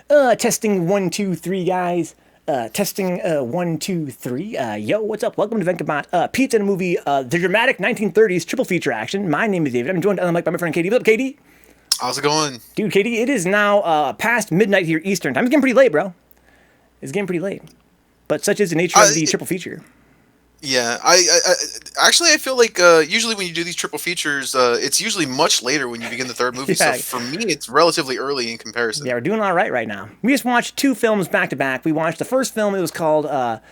Testing 1, 2, 3, guys. Testing 1, 2, 3. Yo, what's up? Welcome to Vencabot. Pizza and a movie, the dramatic 1930s triple feature action. My name is David. I'm joined on the mic by my friend Katie. What's up, Katie? How's it going? Dude, Katie, it is now past midnight here Eastern time. It's getting pretty late, bro. It's getting pretty late. But such is the nature of the triple feature. Yeah, I actually I feel like usually when you do these triple features, it's usually much later when you begin the third movie. Yeah. So for me, it's relatively early in comparison. Yeah, we're doing all right now. We just watched two films back to back. We watched the first film. It was called A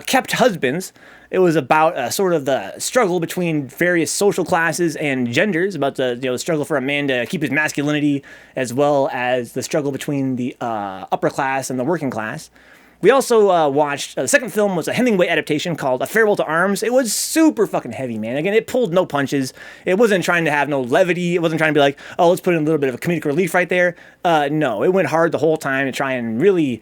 Kept Husbands. It was about sort of the struggle between various social classes and genders, about the struggle for a man to keep his masculinity, as well as the struggle between the upper class and the working class. We also watched, the second film was a Hemingway adaptation called A Farewell to Arms. It was super fucking heavy, man. Again, it pulled no punches. It wasn't trying to have no levity. It wasn't trying to be like, oh, let's put in a little bit of a comedic relief right there. No, it went hard the whole time to try and really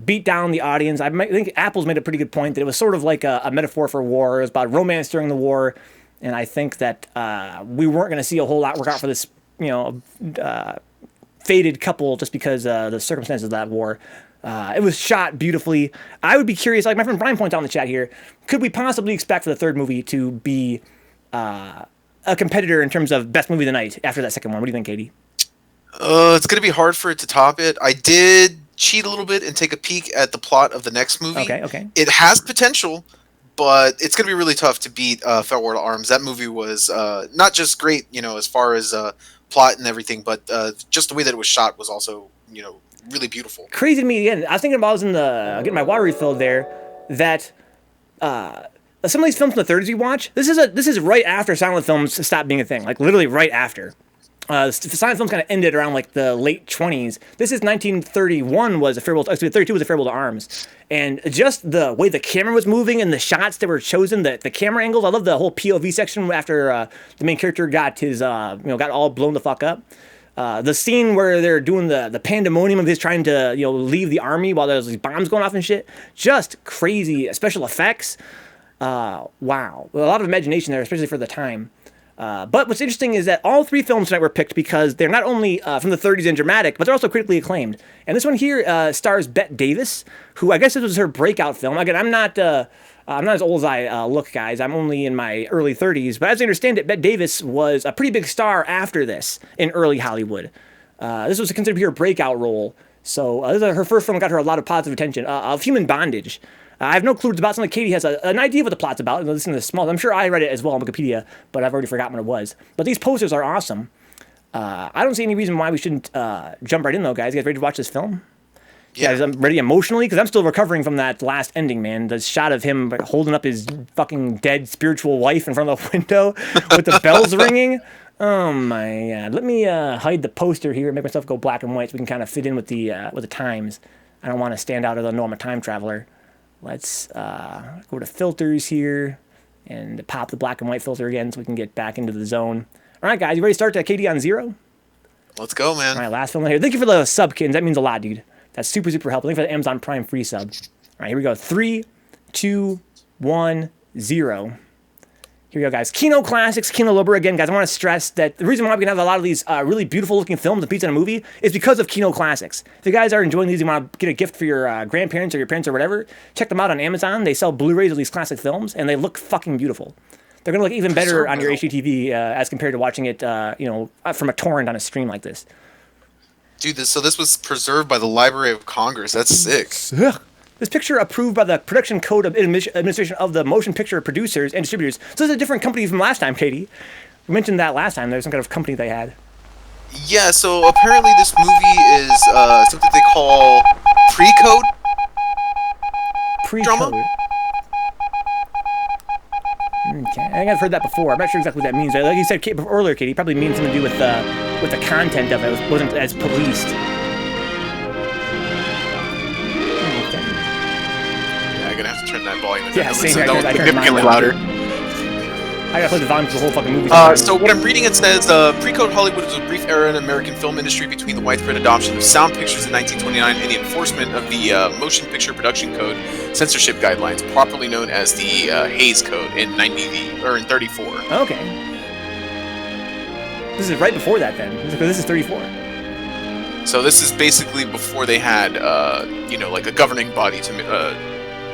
beat down the audience. I think Apple's made a pretty good point that it was sort of like a metaphor for war. It was about romance during the war. And I think that we weren't going to see a whole lot work out for this, fated couple just because the circumstances of that war. It was shot beautifully. I would be curious, like my friend Brian points out in the chat here, could we possibly expect for the third movie to be a competitor in terms of best movie of the night after that second one? What do you think, Katie? It's going to be hard for it to top it. I did cheat a little bit and take a peek at the plot of the next movie. Okay. It has potential, but it's going to be really tough to beat Farewell to Arms. That movie was not just great, as far as plot and everything, but just the way that it was shot was also, really beautiful. Crazy to me again. I was thinking about, I was in getting my water refilled there, that some of these films from the 30s we watch, this is right after silent films stopped being a thing, like literally right after. Silent films kind of ended around like the late 20s. This is 1931 was a Farewell. 32 was a Farewell to Arms, and just the way the camera was moving and the shots that were chosen, the camera angles. I love the whole POV section after the main character got his got all blown the fuck up. The scene where they're doing the pandemonium of his trying to leave the army while there's these bombs going off and shit. Just crazy special effects. Wow, a lot of imagination there, especially for the time. But what's interesting is that all three films tonight were picked because they're not only from the 30s and dramatic, but they're also critically acclaimed. And this one here stars Bette Davis, who I guess this was her breakout film. Again, I'm not as old as I look, guys. I'm only in my early 30s. But as I understand it, Bette Davis was a pretty big star after this in early Hollywood. This was considered to be her breakout role. So her first film got her a lot of positive attention. Of Human Bondage. I have no clue what it's about. Something like Katie has an idea of what the plot's about. Listen to this small. I'm sure I read it as well on Wikipedia, but I've already forgotten what it was. But these posters are awesome. I don't see any reason why we shouldn't jump right in, though, guys. You guys ready to watch this film? Yeah. Guys, I'm ready emotionally because I'm still recovering from that last ending, man. The shot of him holding up his fucking dead spiritual wife in front of the window with the bells ringing. Oh my God! Let me hide the poster here and make myself go black and white so we can kind of fit in with the times. I don't want to stand out as I know I'm a time traveler. Let's go to filters here and pop the black and white filter again so we can get back into the zone. All right, guys, you ready to start that KD on 0? Let's go, man. All right, last film here. Thank you for the sub, kittens. That means a lot, dude. That's super, super helpful. Thank you for the Amazon Prime free sub. All right, here we go. 3, 2, 1, 0. Here we go, guys. Kino Classics, Kino Lorber. Again, guys, I want to stress that the reason why we can have a lot of these really beautiful-looking films and pizza in a movie is because of Kino Classics. If you guys are enjoying these, you want to get a gift for your grandparents or your parents or whatever, check them out on Amazon. They sell Blu-rays of these classic films, and they look fucking beautiful. They're going to look even better on your HDTV as compared to watching it, from a torrent on a stream like this. Dude, this was preserved by the Library of Congress. That's sick. This picture approved by the Production Code of Administration of the Motion Picture Producers and Distributors. So this is a different company from last time, Katie. We mentioned that last time. There's some kind of company they had. Yeah, so apparently this movie is something they call pre-code. Pre-code. Drama? Okay. I think I've heard that before. I'm not sure exactly what that means. Like you said earlier, Katie, it probably means something to do with the content of it. It wasn't as policed. Gonna have to turn that volume Yeah, same here. I turned significantly louder. I gotta play the volume for the whole fucking movie. So what I'm reading, it says pre-code Hollywood was a brief era in the American film industry between the widespread adoption of sound pictures in 1929 and the enforcement of the Motion Picture Production Code censorship guidelines, properly known as the Hays Code in 34. Okay. This is right before that then. This is 34. So this is basically before they had, you know, like a governing body to,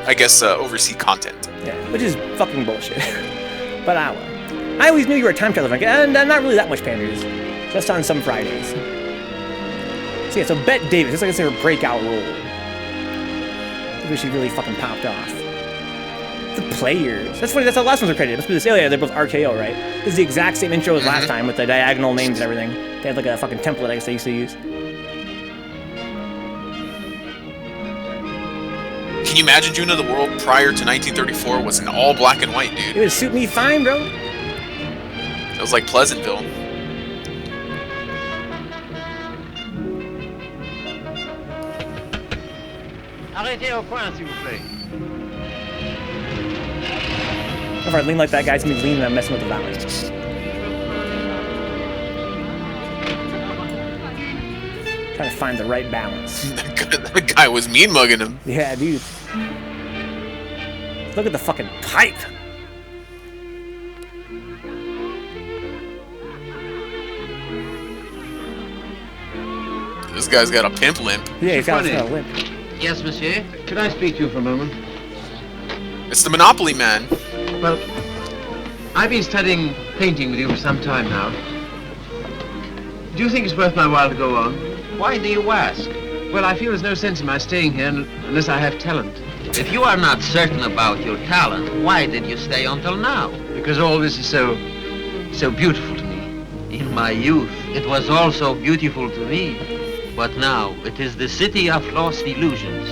I guess, oversee content. Yeah, which is fucking bullshit. But I will. I always knew you were a time traveler, and not really that much panders. Just on some Fridays. So yeah, so Bette Davis, looks like it's her breakout role. I think she really fucking popped off. The Players. That's funny, that's how the last ones are credited. Must be this. Oh yeah, they're both RKO, right? This is the exact same intro as last time with the diagonal names and everything. They had like a fucking template I guess they used to use. Can you imagine Juno? The world prior to 1934 was in all black and white, dude. It would suit me fine, bro. It was like Pleasantville. Arrêtez au coin, s'il vous plaît. If I lean like that, guys, me leaning and I'm messing with the valley. Trying to find the right balance. That guy was mean mugging him. Yeah, dude. Look at the fucking pipe. This guy's got a pimp limp. Yeah, he's got a limp. Yes, monsieur. Could I speak to you for a moment? It's the Monopoly Man. Well, I've been studying painting with you for some time now. Do you think it's worth my while to go on? Why do you ask? Well, I feel there's no sense in my staying here unless I have talent. If you are not certain about your talent, why did you stay until now? Because all this is so beautiful to me. In my youth, it was also beautiful to me. But now, it is the city of lost illusions.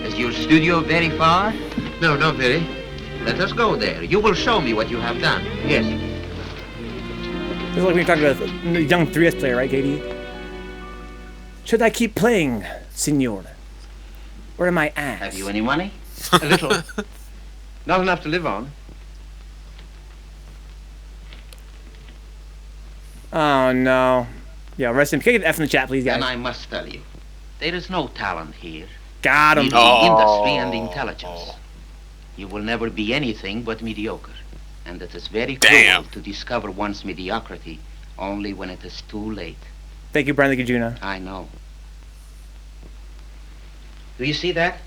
Is your studio very far? No, not very. Let us go there. You will show me what you have done. Yes. This is like when you're talking about the young 3S player, right, Katie? Should I keep playing, senor? Or am I ass? Have you any money? A little. Not enough to live on. Oh, no. Yo, rest in peace. Can I get an F in the chat, please, guys? Then I must tell you, there is no talent here. Got him. Only industry and intelligence. You will never be anything but mediocre. And it is very cruel to discover one's mediocrity only when it is too late. Thank you, Brian. Thank you, Juno. I know. Do you see that?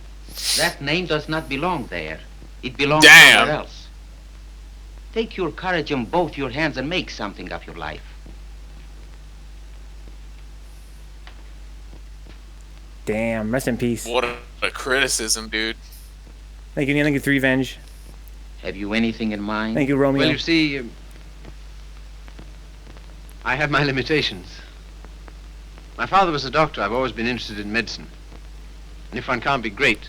That name does not belong there. It belongs somewhere else. Take your courage in both your hands and make something of your life. Damn. Rest in peace. What a criticism, dude. Thank you, Neil. Thank you, 3Venge. Have you anything in mind? Thank you, Romeo. Well, you see, I have my limitations. My father was a doctor. I've always been interested in medicine. And if one can't be great,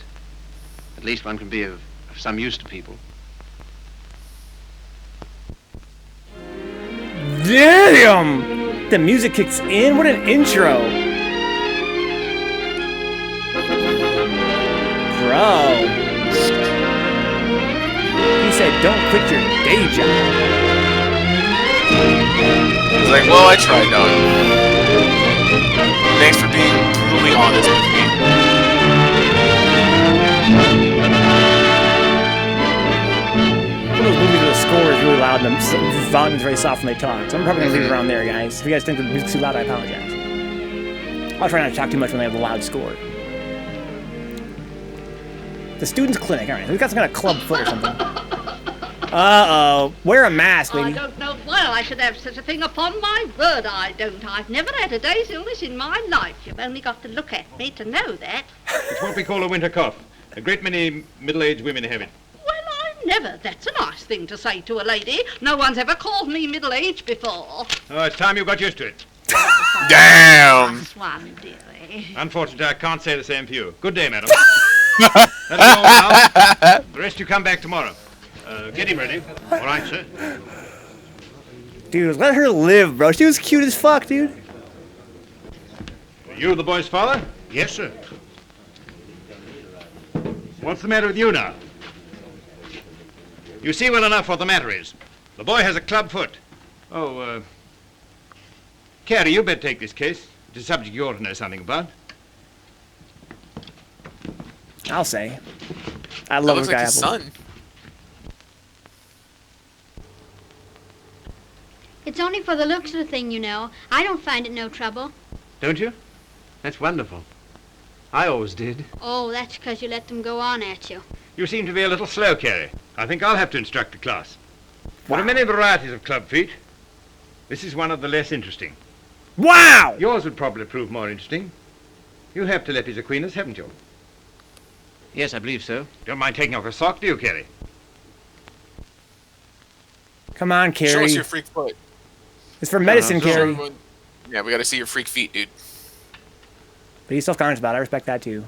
at least one can be of some use to people. Damn! The music kicks in. What an intro. Bro. He said, don't quit your day job. He's like, well, I tried, dog. Thanks for being brutally honest with me. One of those movies where the score is really loud and the volume's very soft when they talk. So I'm probably going to leave it around there, guys. If you guys think the music's too loud, I apologize. I'll try not to talk too much when they have the loud score. The student's clinic. All right, we've got some kind of club foot or something. Uh-oh. Wear a mask, lady. I don't know why I should have such a thing. Upon my word, I don't. I've never had a day's illness in my life. You've only got to look at me to know that. It's what we call a winter cough. A great many middle-aged women have it. Well, I never. That's a nice thing to say to a lady. No one's ever called me middle-aged before. Oh, it's time you got used to it. Damn! Nice one, dearie. Unfortunately, I can't say the same for you. Good day, madam. That's all now. The rest you come back tomorrow. Get him ready. All right, sir. Dude, let her live, bro. She was cute as fuck, dude. You the boy's father? Yes, sir. What's the matter with you now? You see well enough what the matter is. The boy has a club foot. Oh, Carrie, you better take this case. It's a subject you ought to know something about. I'll say. I That love looks this like guy. his son. It's only for the looks of the thing, you know. I don't find it no trouble. Don't you? That's wonderful. I always did. Oh, that's because you let them go on at you. You seem to be a little slow, Carrie. I think I'll have to instruct the class. There are many varieties of club feet. This is one of the less interesting. Wow! Yours would probably prove more interesting. You have Telepes Aquinas, haven't you? Yes, I believe so. Don't mind taking off a sock, do you, Carrie? Come on, Show us Carrie. your freak foot. It's for medicine, Show Carrie. everyone- Yeah, we gotta see your freak feet, dude. But he's self-conscious about it. I respect that, too.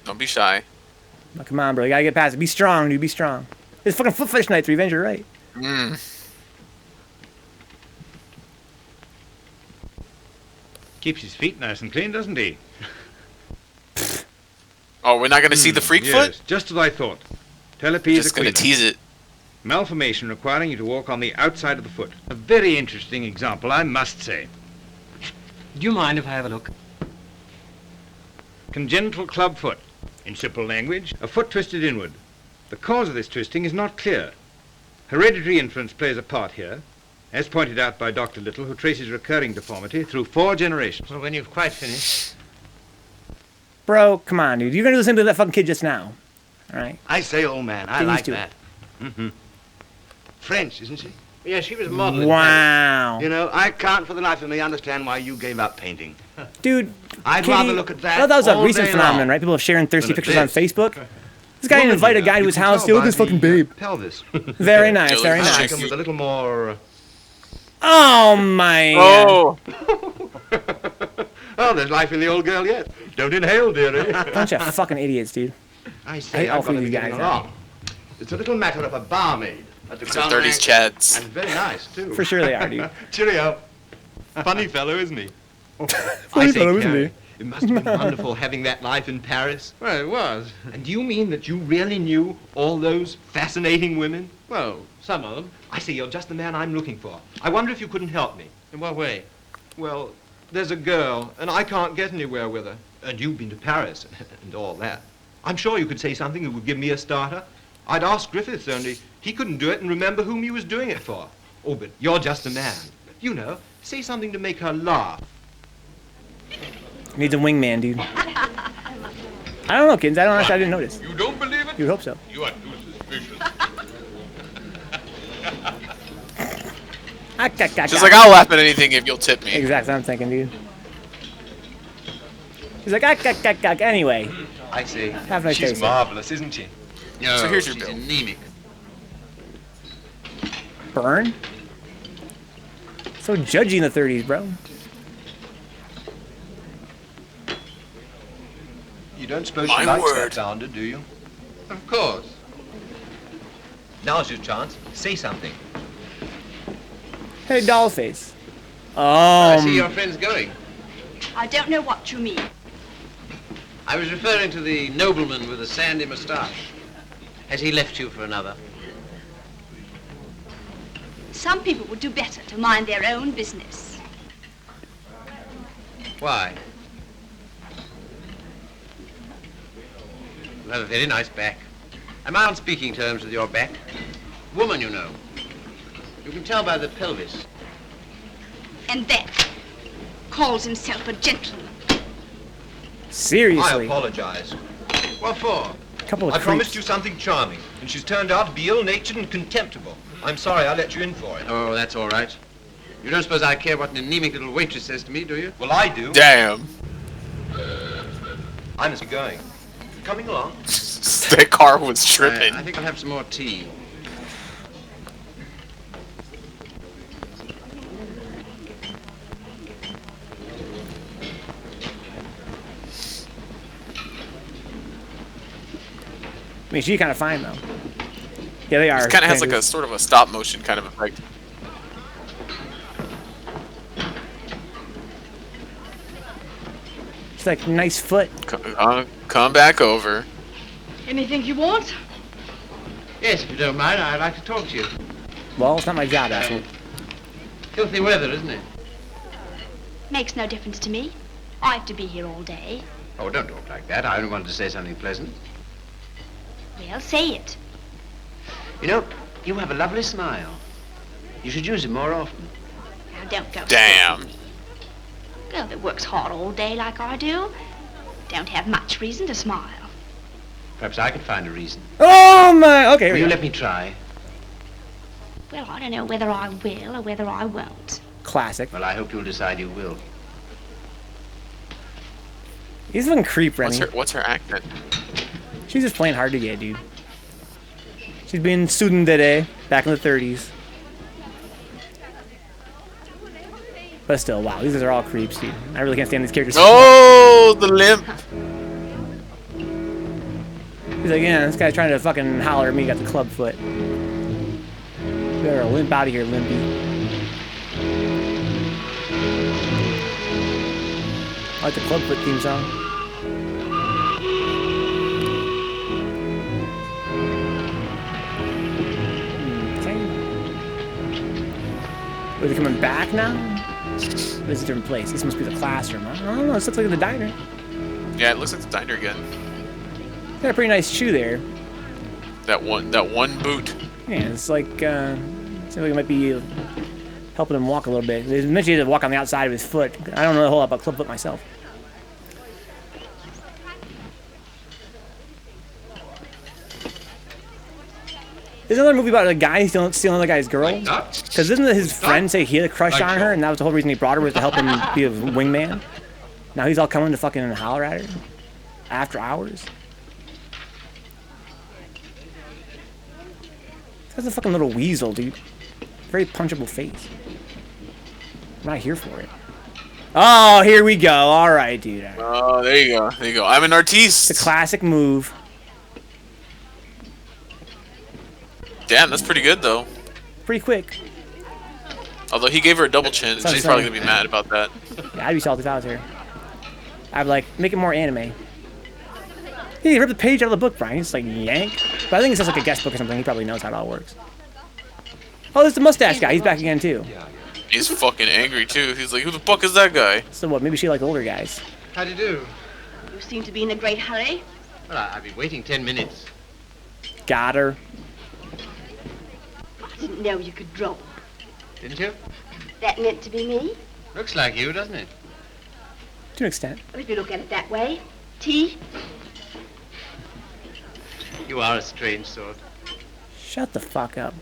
Don't be shy. But come on, bro. You gotta get past it. Be strong, dude. Be strong. It's fucking foot fetish night, Revenge. You're right. Keeps his feet nice and clean, doesn't he? Oh, we're not gonna see the freak foot? Yes, just as I thought. Telepes Just gonna Aquinas. tease it. Malformation requiring you to walk on the outside of the foot. A very interesting example, I must say. Do you mind if I have a look? Congenital club foot. In simple language, a foot twisted inward. The cause of this twisting is not clear. Hereditary influence plays a part here, as pointed out by Dr. Little, who traces recurring deformity through 4 generations. Well, when you've quite finished. Bro, come on, dude. You're gonna do the same to that fucking kid just now. All right? I say, old man, I Get used like to it. that. Mm-hmm. French, isn't she? Yeah, she was modeling. Wow. You know, I can't for the life of me understand why you gave up painting. Dude, I'd Kitty, rather look at that I thought that was a all recent day phenomenon, long right? People sharing thirsty than at pictures on this. Facebook. This guy Woman, invited a you know, guy to you his can house. tell Yo, by this fucking the, babe. Pelvis. Very nice, very Dylan, I like nice. them with a little more. Oh my. Oh! Oh, there's life in the old girl yet. Don't inhale, dearie. Bunch of fucking idiots, dude. I I say, hate all I've got three to of be these getting guys, along. It's a little matter of a barmaid at the It's a Crown 30s Rank, chads. and very nice too. For sure they are, dude. Cheerio. Funny fellow, isn't he? Funny fellow, isn't he? It must have been wonderful having that life in Paris. Well, it was. And do you mean that you really knew all those fascinating women? Well, some of them. I see, you're just the man I'm looking for. I wonder if you couldn't help me. In what way? Well, there's a girl, and I can't get anywhere with her. And you've been to Paris, and all that. I'm sure you could say something that would give me a starter. I'd ask Griffiths, only he couldn't do it and remember whom he was doing it for. Oh, but you're just a man. You know, say something to make her laugh. Needs a wingman, dude. I don't know, kids. I didn't notice. You don't believe it? You would hope so. You are too suspicious. She's like, I'll laugh at anything if you'll tip me. Exactly what I'm thinking, dude. He's like, anyway. I see. Have a nice day, She's sir. marvelous, isn't she? No, So here's your she's bill. anemic. Burn? So judgy in the 30s, bro. You don't suppose My she likes word. that bounder, do you? Of course. Now's your chance. Say something. Hey, dollface. I see your friend's going. I don't know what you mean. I was referring to the nobleman with the sandy moustache. Has he left you for another? Some people would do better to mind their own business. Why? You have a very nice back. Am I on speaking terms with your back? Woman, you know. You can tell by the pelvis. And that calls himself a gentleman. I Seriously. apologize. What for? Couple of I promised creeps. you something charming, and she's turned out to be ill-natured and contemptible. I'm sorry I let you in for it. Oh, that's all right. You don't suppose I care what an anemic little waitress says to me, do you? Well, I do. Damn. I must be going. Coming along. That car was tripping. I think I'll have some more tea. I mean, she's kind of fine, though. Yeah, they are. It kind of has like kinda a sort of a stop motion kind of effect. It's like, nice foot. Come back over. Anything you want? Yes, if you don't mind, I'd like to talk to you. Well, it's not my job, asshole. Filthy weather, isn't it? Makes no difference to me. I have to be here all day. Oh, don't talk like that. I only wanted to say something pleasant. Well, say it. You know, you have a lovely smile. You should use it more often. Now, don't go. Damn. girl that works hard all day like I do don't have much reason to smile. Perhaps I could find a reason. Oh my. Okay. Here Will we you go. let me try? Well, I don't know whether I will or whether I won't. Classic. Well, I hope you'll decide you will. He's a fucking creep, Remy. What's her accent? She's just playing hard to get, dude. She's being student today, back in the 30s. But still, wow, these guys are all creeps, dude. I really can't stand these characters. Oh, the limp. He's like, yeah, this guy's trying to fucking holler at me, got the club foot. You better limp out of here, Limpy. I like the club foot theme song. Okay. Are they coming back now? This is a different place. This must be the classroom. I don't know. This looks like the diner. Yeah, it looks like the diner again. Got a pretty nice shoe there. That one boot. Yeah, it's like seems like it might be helping him walk a little bit. They mentioned he had to walk on the outside of his foot. I don't know a whole lot about clubfoot myself. There's another movie about a guy stealing the guy's girl. Because didn't his friend say he had a crush on her, and that was the whole reason he brought her, was to help him be a wingman? Now he's all coming to fucking holler at her after hours. That's a fucking little weasel, dude. Very punchable face. I'm not here for it. Oh, here we go. All right, dude. Oh, there you go. There you go. I'm an artiste. It's a classic move. Damn, that's pretty good though. Pretty quick. Although he gave her a double chin, That's what she's I'm probably saying. gonna be mad about that. Yeah, I'd be salty if I was here. I'd be like, make it more anime. He ripped the page out of the book, Brian. He's like, yank. But I think it's just like a guest book or something. He probably knows how it all works. Oh, there's the mustache guy. He's back again, too. He's fucking angry too. He's like, who the fuck is that guy? So what, maybe she liked older guys. How do you do? You seem to be in a great hurry. Well, I've been waiting 10 minutes. Got her. I didn't know you could draw. Didn't you? That meant to be me. Looks like you, doesn't it? To an extent. Well, if you look at it that way. T. You are a strange sort. Shut the fuck up.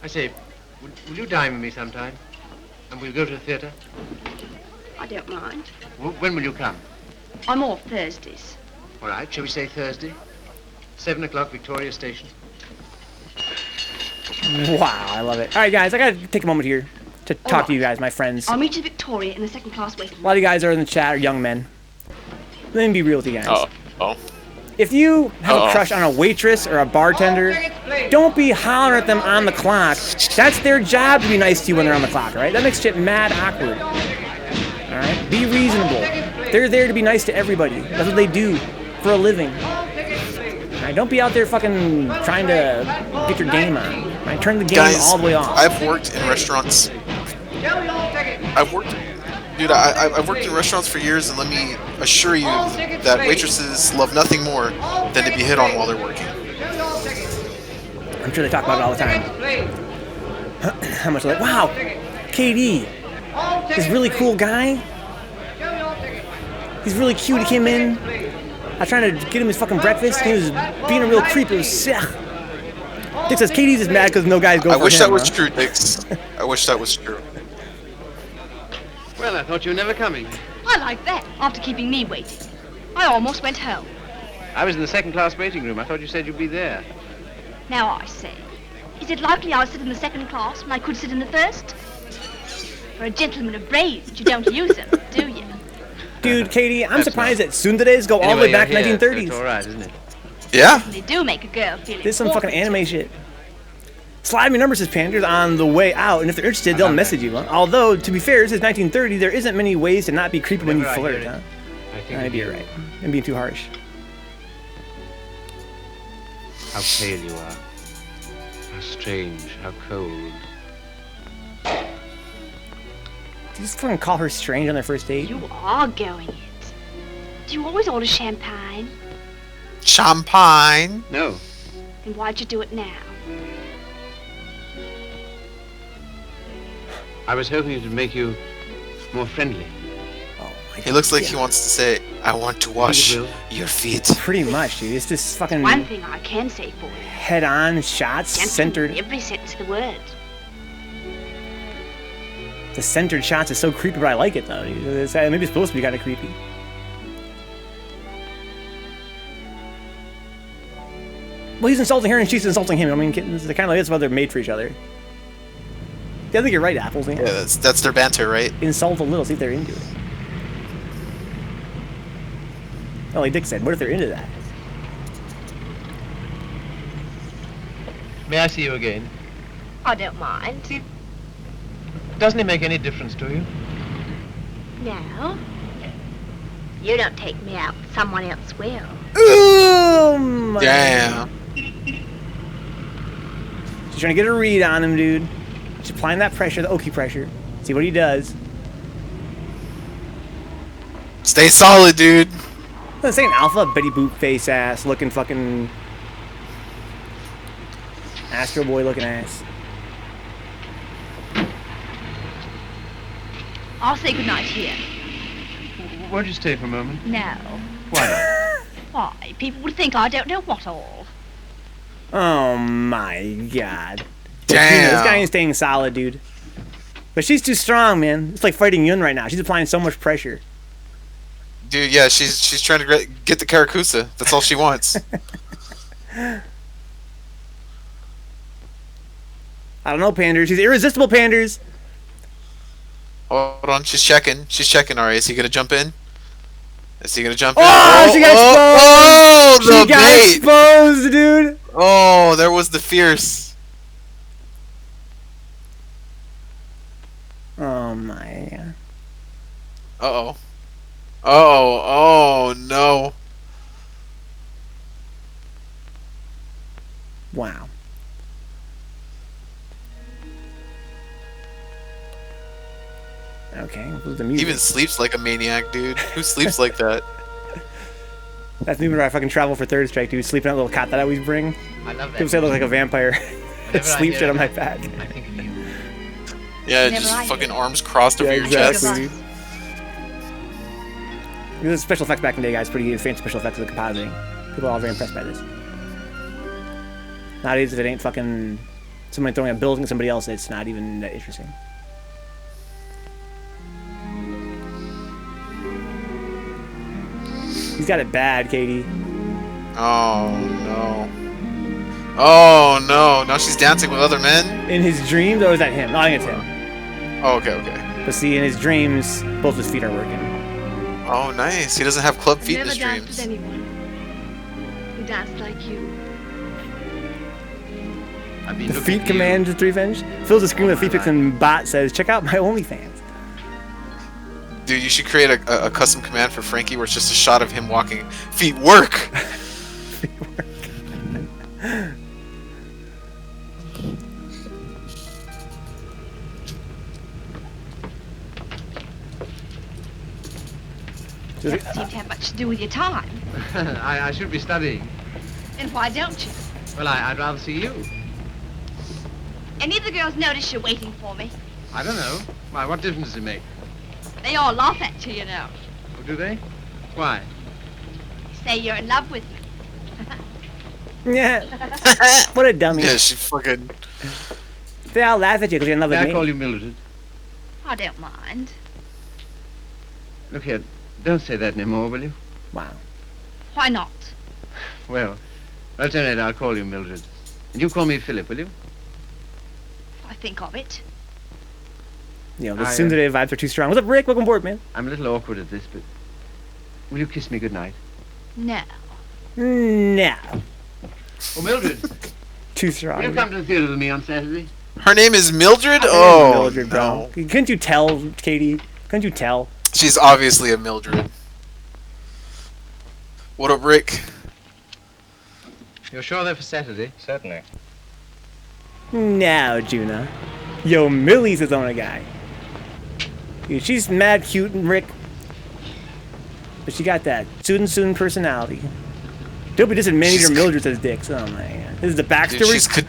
I say, will you dine with me sometime? And we'll go to the theatre? I don't mind. When will you come? I'm off Thursdays. All right, shall we say Thursday? 7 o'clock, Victoria Station. Wow, I love it. All right, guys, I gotta take a moment here to talk to you guys, my friends. I'll meet you at Victoria in the second class waiting room. A lot of you guys are in the chat are young men. Let me be real with you guys. Oh. If you have a crush on a waitress or a bartender, don't be hollering at them on the clock. That's their job to be nice to you when they're on the clock, all right? That makes shit mad awkward. All right? Be reasonable. They're there to be nice to everybody. That's what they do for a living. All right? Don't be out there fucking trying to get your game on. All right? Turn the game Guys, all the way off. I've worked in restaurants. I've worked in restaurants for years, and let me assure you that waitresses love nothing more than to be hit on while they're working. I'm sure they talk about it all the time. How much like, wow, KD, this really cool guy. He's really cute. He came in. I was trying to get him his fucking breakfast. He was being a real creep. It was sick. Dick says KD's just mad because no guys go for him. I wish that was true, Dix. I wish that was true. Well, I thought you were never coming. I like that, after keeping me waiting. I almost went home. I was in the second class waiting room. I thought you said you'd be there. Now I say, is it likely I'll sit in the second class when I could sit in the first? For a gentleman of brains, you don't use them, do you? Dude, Katie, I'm surprised that tsunderes go all the way back to 1930s. It's all right, isn't it? Yeah. They do make a girl feel This is some fucking anime shit. Slide me numbers, says Panthers, on the way out, and if they're interested, they'll message you. Although, to be fair, this is 1930, there isn't many ways to not be creepy when you flirt, huh? Maybe you're right. I'm being too harsh. How pale you are. How strange, how cold. Did you just fucking call her strange on their first date? You are going it. Do you always order champagne? Champagne? No. Then why'd you do it now? I was hoping it would make you more friendly. Oh, He looks like he wants to say, "I want to wash your feet." Pretty much, dude. It's this fucking One thing I can say for you. head-on shots, centered. Every sentence of the words. The centered shots is so creepy, but I like it though. It's, maybe it's supposed to be kind of creepy. Well, he's insulting her and she's insulting him. I mean, it's kind of like that's why they're made for each other. Yeah, I think you're right, Apples. Man. Yeah, that's their banter, right? Insult a little, see if they're into it. Oh, like Dick said, what if they're into that? May I see you again? I don't mind. Doesn't it make any difference to you? No. You don't take me out, someone else will. Oh my Damn. She's trying to get a read on him, dude. She's applying that pressure, the Oki pressure. See what he does. Stay solid, dude. This ain't Alpha, Betty Boop face ass looking fucking Astro Boy looking ass. I'll say goodnight here. Won't you stay for a moment? No. Why not? Why? People would think I don't know what all. Oh my god. Damn. This guy ain't staying solid, dude. But she's too strong, man. It's like fighting Yun right now. She's applying so much pressure. Dude, yeah, she's trying to get the Karakusa. That's all she wants. I don't know, Panders. She's irresistible, Panders. Hold on, she's checking. She's checking. All right, is he gonna jump in? Is he gonna jump in? Oh, she got exposed. Oh, She got bait. exposed, dude. Oh, there was the fierce. Oh my. Uh-oh. Oh no. Wow. Okay, what was the He music? even sleeps like a maniac, dude. Who sleeps like that? That's the movie where I fucking travel for Third Strike, dude. Sleeping on that little cot that I always bring. I love that. People say I look like a vampire. Sleep shit on my back. I think of you. Yeah, Never just mind. fucking arms crossed over Yeah, your exactly. chest. The special effects back in the day, guys, pretty fancy special effects of the compositing. People are all very impressed by this. Nowadays, if it ain't fucking somebody throwing a building at somebody else, it's not even that interesting. He's got it bad, Katie. Oh no. Oh no. Now she's dancing with other men? In his dreams, or is that him? No, I think it's him. Oh, okay. But see, in his dreams, both his feet are working. Oh, nice. He doesn't have club feet in Never his danced with dreams. anyone who danced like you. I've been The looking feet for you. command to revenge. Fills the screen with feet pics and bot says, "Check out my OnlyFans." Dude, you should create a custom command for Frankie where it's just a shot of him walking. Feet work! You don't seem to have much to do with your time. I should be studying. And why don't you? Well, I'd rather see you. Any of the girls notice you're waiting for me? I don't know. Why, what difference does it make? They all laugh at you, you know. Oh, do they? Why? Say you're in love with me. Yeah. What a dummy. Yeah, she fucking... They all laugh at you because you're in love May with I me. call you Mildred? I don't mind. Look here, don't say that anymore, will you? Wow. Why not? Well, at any rate, I'll call you Mildred. And you call me Philip, will you? I think of it. You know, the I, Soon Today vibes are too strong. What's up, Rick? Welcome aboard, man. I'm a little awkward at this, but will you kiss me goodnight? No. No. Oh, Mildred, Too strong. will you come to the theater with me on Saturday? Her name is Mildred? Her name's Oh, Mildred, bro. no. Couldn't you tell, Katie? Couldn't you tell? She's obviously a Mildred. What up, Rick? You're sure they're for Saturday? Certainly. No, Juna. Yo, Millie's his own guy. Dude, she's mad cute and Rick. But she got that soon personality. Don't be dissing many of your Mildred says dicks. Oh my god. This is the Dude, backstory?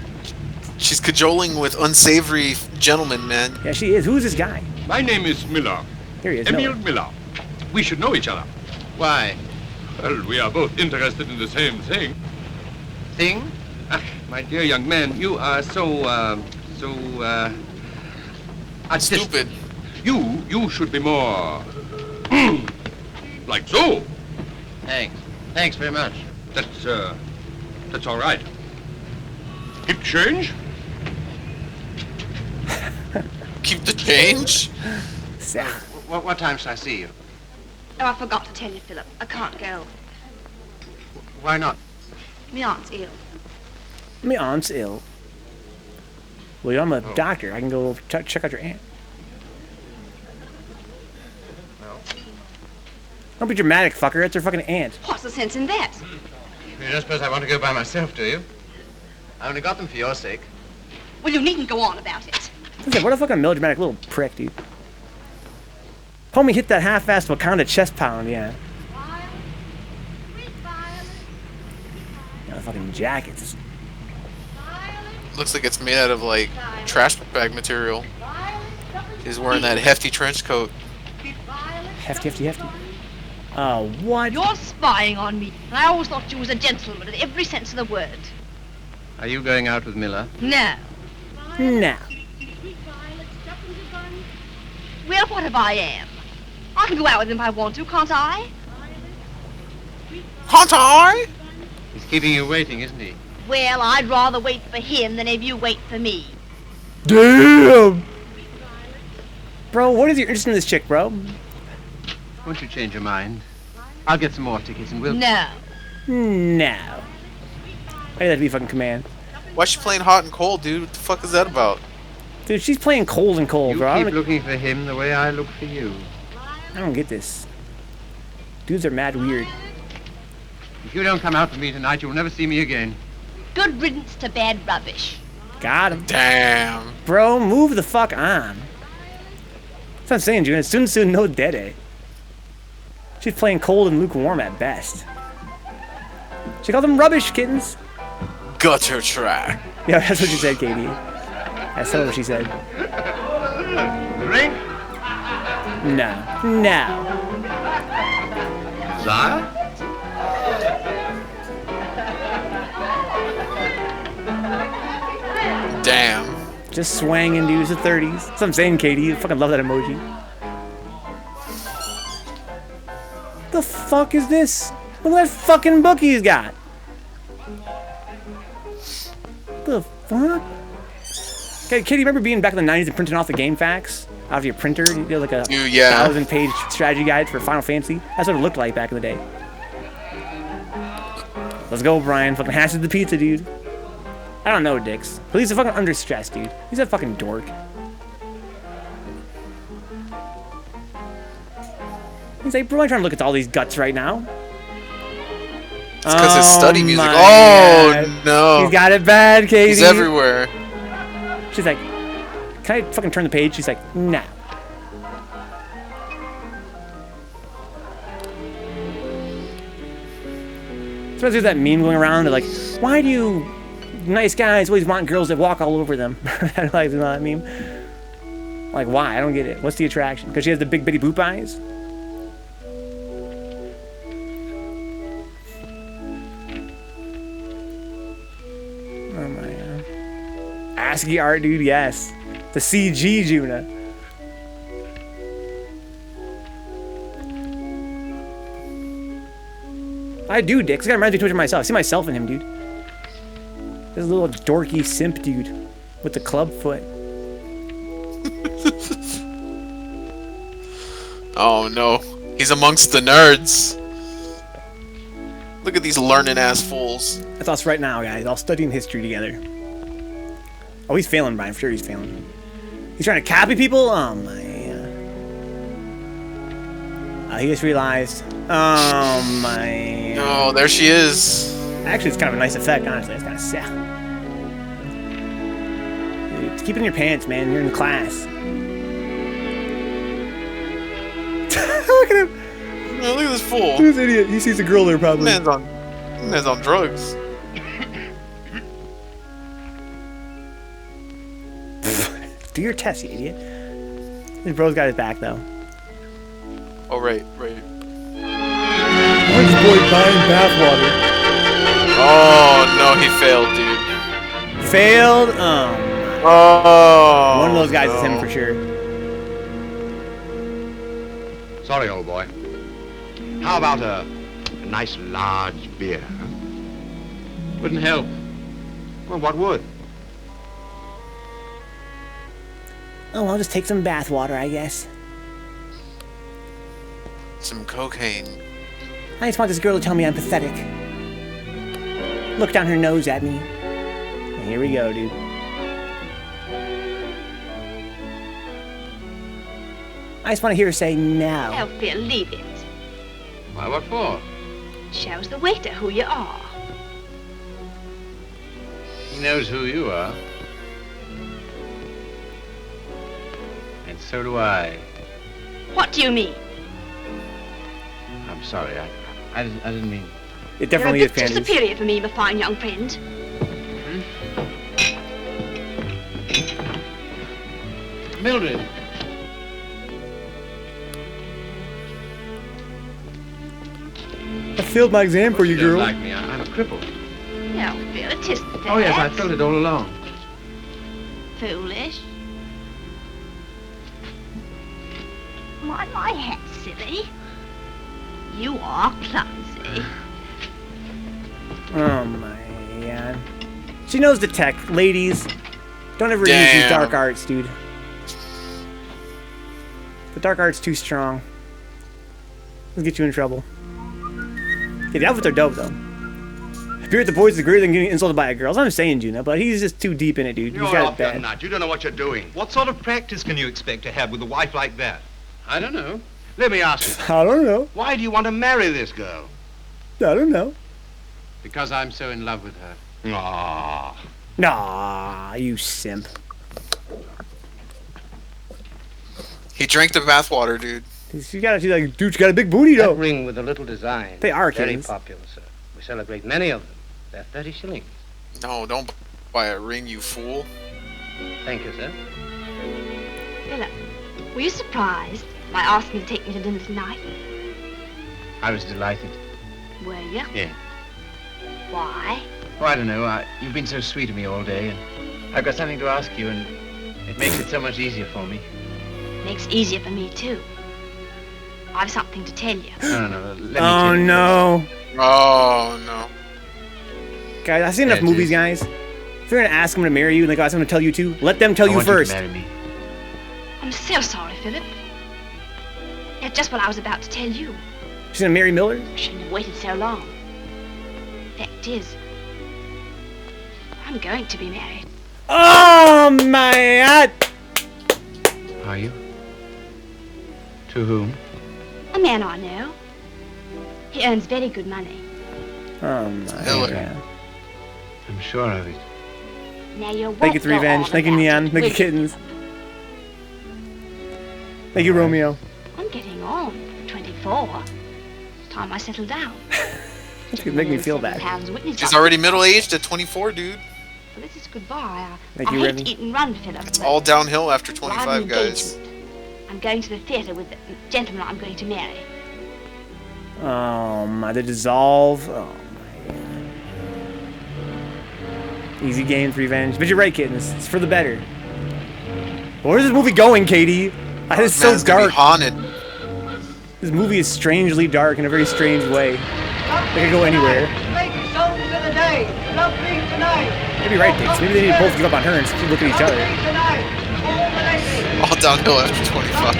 she's cajoling with unsavory gentlemen, man. Yeah, she is. Who's this guy? My name is Miller. Here he is. Emil Miller. Miller. We should know each other. Why? Well, we are both interested in the same thing. Thing? Ah, my dear young man, you are so Stupid. You should be more... like so. Thanks. Thanks very much. That's all right. Keep change? Keep the change? What time shall I see you? Oh, I forgot to tell you, Philip. I can't go. Why not? My aunt's ill. My aunt's ill. Well, I'm a doctor. I can go check out your aunt. Don't be dramatic, fucker. It's her fucking aunt. What's the sense in that? You don't suppose I want to go by myself, do you? I only got them for your sake. Well, you needn't go on about it. What a fucking melodramatic little prick, dude. Homie hit that half-assed Wakanda chest pound, yeah. Yeah, the fucking jackets. Looks like it's made out of, like, trash bag material. He's wearing that hefty trench coat. Hefty. What? You're spying on me. And I always thought you was a gentleman in every sense of the word. Are you going out with Miller? No. No. Well, what if I am? I can go out with him if I want to, can't I? Can't I? He's keeping you waiting, isn't he? Well, I'd rather wait for him than have you wait for me. Damn! Bro, what is your interest in this chick, bro? Won't you change your mind? I'll get some more tickets and we'll... No. No. Why did that be fucking command? Why's she playing hot and cold, dude? What the fuck is that about? Dude, she's playing cold and cold, You bro. keep looking for him the way I look for you. I don't get this. Dudes are mad weird. If you don't come out with me tonight, you'll never see me again. Good riddance to bad rubbish. Got him. Damn. Bro, move the fuck on. That's what I'm saying, June. Soon, no dede. She's playing cold and lukewarm at best. She called them rubbish kittens. Gutter track. Yeah, that's what she said, Katie. That's not what she said. Drink? No. Desire? Damn. Just swanging dudes the 30s. That's what I'm saying, Katie. You fucking love that emoji. The fuck is this? Look at that fucking book he's got. The fuck? Okay, Katie, remember being back in the 90s and printing off the game facts out of your printer? You did like a 1,000-page strategy guide for Final Fantasy. That's what it looked like back in the day. Let's go, Brian. Fucking hashes the pizza, dude. I don't know, Dix. But he's a fucking under stress, dude. He's a fucking dork. He's like, bro, I'm trying to look at all these guts right now. It's because his study music. my Oh, God. no. He's got it bad, Katie. He's everywhere. She's like, can I fucking turn the page? She's like, nah. So there's that meme going around. They're like, why do you nice guys always want girls that walk all over them? Like, you know that meme? Like, why? I don't get it. What's the attraction? Because she has the big bitty boop eyes? Oh my God. ASCII art, dude, yes. The CG, Juna. I do, Dick. This guy reminds me too much of myself. I see myself in him, dude. This little dorky simp dude with the club foot. Oh no. He's amongst the nerds. Look at these learning ass fools. That's us right now, guys. All studying history together. Oh, he's failing, Brian. For sure he's failing. He's trying to copy people? Oh, my. He just realized. Oh, my. Oh, there she is. Actually, it's kind of a nice effect, honestly. It's kind of sick. Dude, keep it in your pants, man. You're in class. Look at him. Man, look at this fool. This idiot. He sees a girl there, probably. Man's on drugs. Do your test, you idiot. His bro's got his back, though. Oh, right. Orange boy buying bathwater. Oh, no, he failed, dude. Failed? Oh. One of those guys is him for sure. Sorry, old boy. How about a nice large beer? Huh? Wouldn't help. Well, what would? Oh, I'll just take some bathwater, I guess. Some cocaine. I just want this girl to tell me I'm pathetic. Look down her nose at me. And here we go, dude. I just want to hear her say no. Oh, Phil, leave it. Why, what for? Shows the waiter who you are. He knows who you are. And so do I. What do you mean? I'm sorry, I didn't mean... It definitely You're is a bit too panties. superior for me, my fine young friend. Mildred. I failed my exam for you, You don't girl. like me. I'm a cripple. No, Phil, it isn't that. Oh, yes, I felt it all along. Foolish. My hat, silly. You are clumsy. Oh my god. She knows the tech. Ladies, don't ever use these Damn. dark arts, dude. The dark art's too strong. It'll get you in trouble. Yeah, the outfits are dope, though. If you're at the boys, it's greater than getting insulted by a girl. That's what I'm saying, Juno, but he's just too deep in it, dude. He's You're got off it your bad. nut. You don't know what you're doing. What sort of practice can you expect to have with a wife like that? I don't know. Let me ask you. I don't know. Why do you want to marry this girl? I don't know. Because I'm so in love with her. Ah. Nah, you simp. He drank the bathwater, dude. She's got a big booty, That though. ring with a little design. They are very kittens. popular, sir. We sell a great many of them. They're 30 shillings. No, don't buy a ring, you fool. Thank you, sir. Philip, were you surprised by asking me to take me to dinner tonight? I was delighted. Were you? Yeah. Why? Oh, I don't know. You've been so sweet to me all day, and I've got something to ask you, and it makes it so much easier for me. Makes it easier for me, too. I've something to tell you. No. Let me Oh, tell you. no. Oh, no. Guys, I've seen enough Yeah, movies, dude. guys. If you're gonna ask them to marry you and they got something to tell you too, let them tell I you want first. You to marry me. I'm so sorry, Philip. That's just what I was about to tell you. She's gonna marry Miller? I shouldn't have waited so long. Fact is, I'm going to be married. Oh my god! Are you? To whom? A man I know. He earns very good money. Oh my Miller. god. I'm sure of it. Now you Thank you, Three Revenge. Thank you, Neon. Thank you, Kittens. Thank you, Romeo. I'm getting on. 24. Time I settle down. This could make me feel bad. She's already middle-aged at 24, dude. Well, this is goodbye. Thank I you, hate Remy. to eat and run, Philip. It's but all downhill after I have an 25, guys. engagement. I'm going to the theatre with the gentleman I'm going to marry. Oh my, the dissolve. Oh my god. Easy game, Revenge. But you're right, Kittens. It's for the better. Where's this movie going, Katie? It's so Man's gonna be dark. haunted. This movie is strangely dark in a very strange way. They could go anywhere. Maybe right, Dix. Maybe they need to both give up on her and just look at each other. All downhill after 25.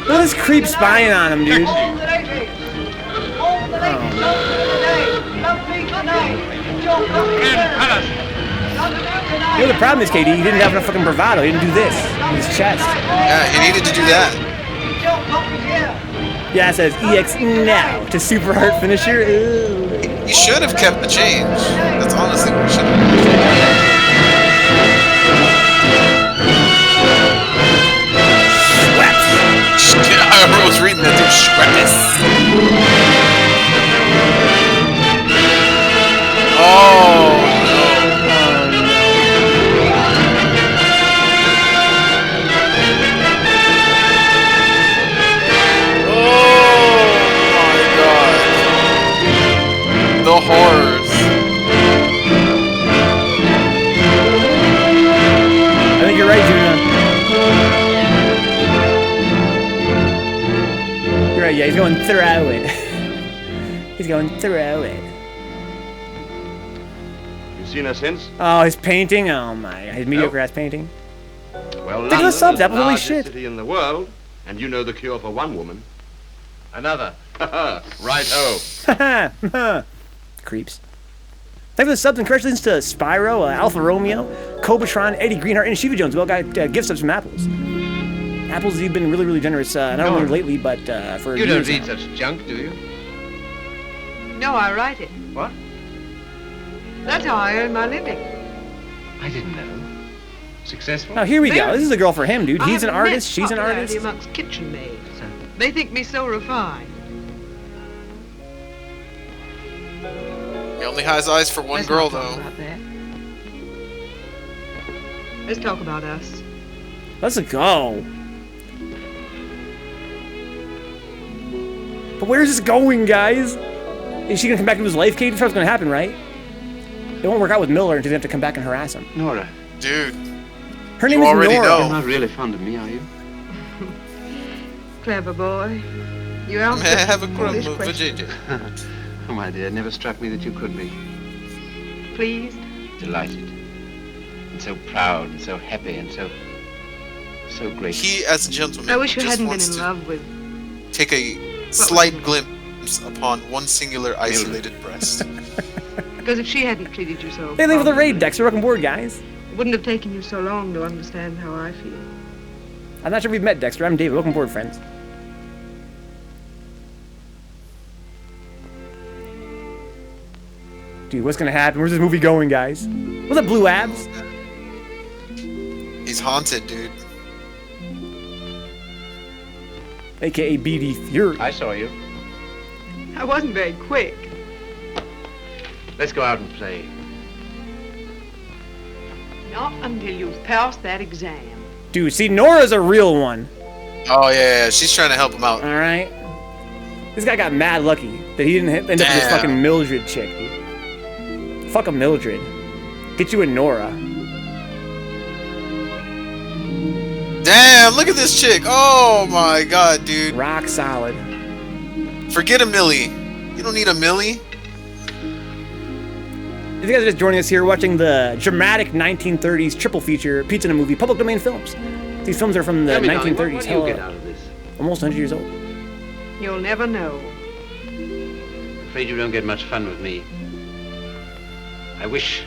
Look at this creep spying on him, dude. You know, the problem is, Katie, he didn't have enough fucking bravado. He didn't do this in his chest. Yeah, he needed to do that. Yeah, it says EX now to super hard finisher. Ooh. He should have kept the change. That's honestly what he should have. I was reading that, dude. Schweppes. Oh, no. yeah, he's going through it. He's going through it. You seen her since? Oh, his painting. Oh my, his mediocre ass painting. Well, Look at the London subs, is the Apple, holy largest shit. city in the world, and you know the cure for one woman. Another. Right-ho. Creeps. Thanks for the subs and congratulations to Spyro, Alpha Romeo, Cobotron, Eddie Greenheart, and Shiva Jones. We all got gift subs from Apples. Apples, you've been really, really generous. Not only lately, but for You don't years read now. such junk, do you? No, I write it. What? That's how I earn my living. I didn't know. Successful? Now here we go. This is a girl for him, dude. I He's have an immense artist. She's an popularity artist. amongst kitchen maids. They think me so refined. He only has eyes for one Let's girl, not talk though. about that. Let's talk about us. Let's go. But where's this going, guys? Is she gonna come back into his life, Kate? That's what's gonna happen, right? It won't work out with Miller until they have to come back and harass him. Nora. Dude. Her name You is already Nora. know. You're not really fond of me, are you? Clever boy. You May I have a foolish crumb for question. JJ? Oh, my dear, it never struck me that you could be. Please. Delighted. And so proud and so happy and so grateful. He, as a gentleman, I wish you just hadn't been wants in to love with. take a slight glimpse upon one singular isolated breast. Because if she hadn't treated you so. Hey, leave for the raid, positively, Dexter. Welcome aboard, guys. it wouldn't have taken you so long to understand how I feel. I'm not sure we've met, Dexter. I'm David. Welcome aboard, friends. Dude, what's gonna happen? Where's this movie going, guys? Was that Blue Abs? He's haunted, dude. AKA BD Fury. I saw you. I wasn't very quick. Let's go out and play. Not until you've passed that exam. Dude, see, Nora's a real one. Oh, yeah, she's trying to help him out. Alright? This guy got mad lucky that he didn't end up with this Damn. fucking Mildred chick, dude. Fuck a Mildred. Get you a Nora. Damn, look at this chick. Oh, my God, dude. Rock solid. Forget a Millie. You don't need a Millie. If you guys are just joining us here, watching the dramatic 1930s triple feature Pizza in a Movie, Public Domain Films. These films are from the Tell me, darling, 1930s. what do you Hell, get out of this? almost 100 years old. You'll never know. I'm afraid you don't get much fun with me. I wish.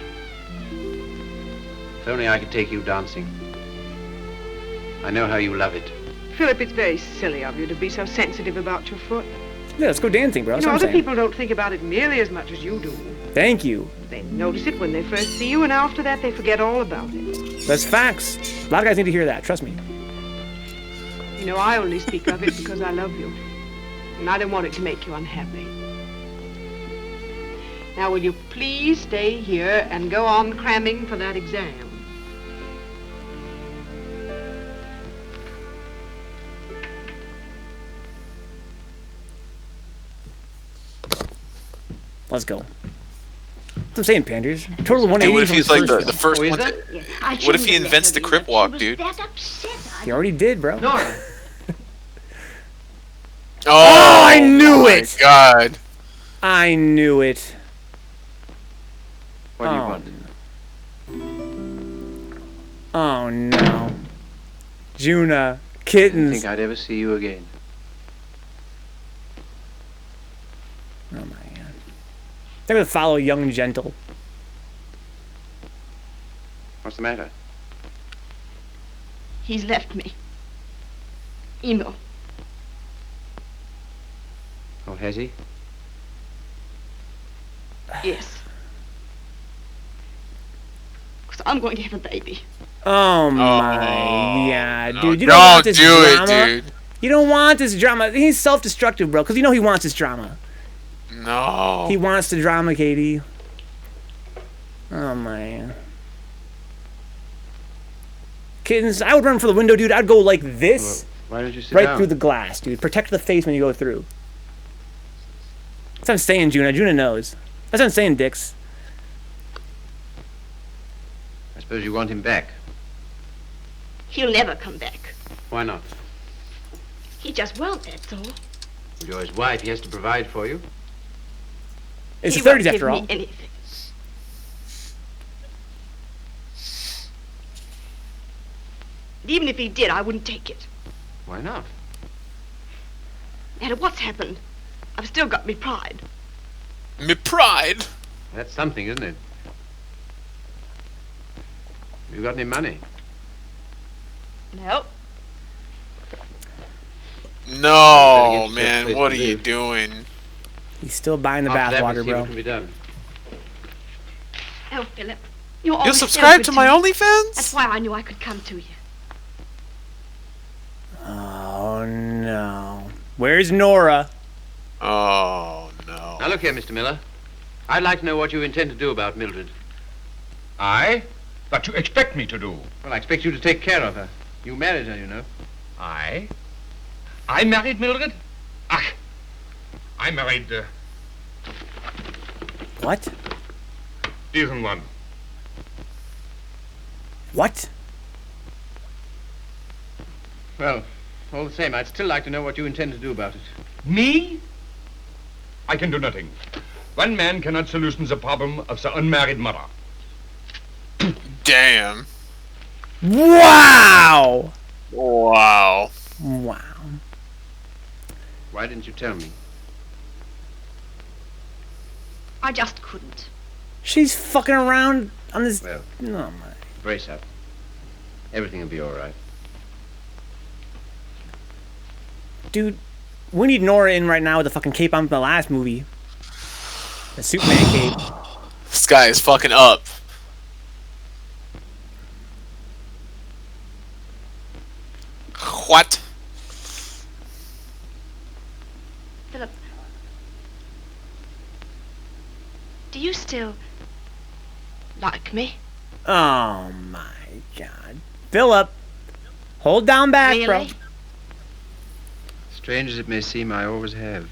If only I could take you dancing. I know how you love it. Philip, it's very silly of you to be so sensitive about your foot. Yeah, let's go dancing, bro. You That's know, what I'm other saying. people don't think about it nearly as much as you do. Thank you. They notice it when they first see you, and after that they forget all about it. That's facts. A lot of guys need to hear that. Trust me. You know, I only speak of it because I love you. And I don't want it to make you unhappy. Now, will you please stay here and go on cramming for that exam? Let's go. That's what I'm saying, Panders. Total 180 Dude, what if from he's the like first the first one? What if he invents the crip walk, dude? He already did, bro. Nora. Oh, I knew my it! God. I knew it. What do you want? Oh no. Juna. I didn't Kittens. think I'd ever see you again. Oh my god. They're gonna follow Young Gentle. What's the matter? He's left me. Emo. Oh, has he? Yes. Because I'm going to have a baby. Oh my god, no, dude. You don't want this do drama. it, dude. You don't want this drama. He's self-destructive, bro, because you know he wants this drama. No. He wants the drama, Katie. Oh man. Kittens, I would run for the window, dude. I'd go like this. Why don't you sit Right down? through the glass, dude. Protect the face when you go through. That's what I'm saying, Juna. Juna knows. That's what I'm saying, Dix. I suppose you want him back. He'll never come back. Why not? He just won't, that's all. You're his wife. He has to provide for you. It's He the 30s won't give after all. me anything. And even if he did, I wouldn't take it. Why not? No matter what's happened, I've still got me pride. Me pride. That's something, isn't it? You got any money? No. No, man, what are you doing? He's still buying the After that, we'll bathwater, see bro. what can be done. Oh, Philip. You're You always so subscribe good to my me. OnlyFans? That's why I knew I could come to you. Oh, no. Where's Nora? Oh, no. Now look here, Mr. Miller. I'd like to know what you intend to do about Mildred. I? What you expect me to do? Well, I expect you to take care of her. You married her, you know. I? I married Mildred? Ach, I married What? diesen one. What? Well, all the same, I'd still like to know what you intend to do about it. Me? I can do nothing. One man cannot solution the problem of the unmarried mother. Damn. Wow! Wow. Wow. Why didn't you tell me? I just couldn't. She's fucking around on this. Well, Oh, my. brace up. Everything will be all right. Dude, we need Nora in right now with the fucking cape on from the last movie. The Superman cape. This guy is fucking up. What? Philip, do you still like me? Oh, my God. Philip, hold down back, bro. Really? Strange as it may seem, I always have.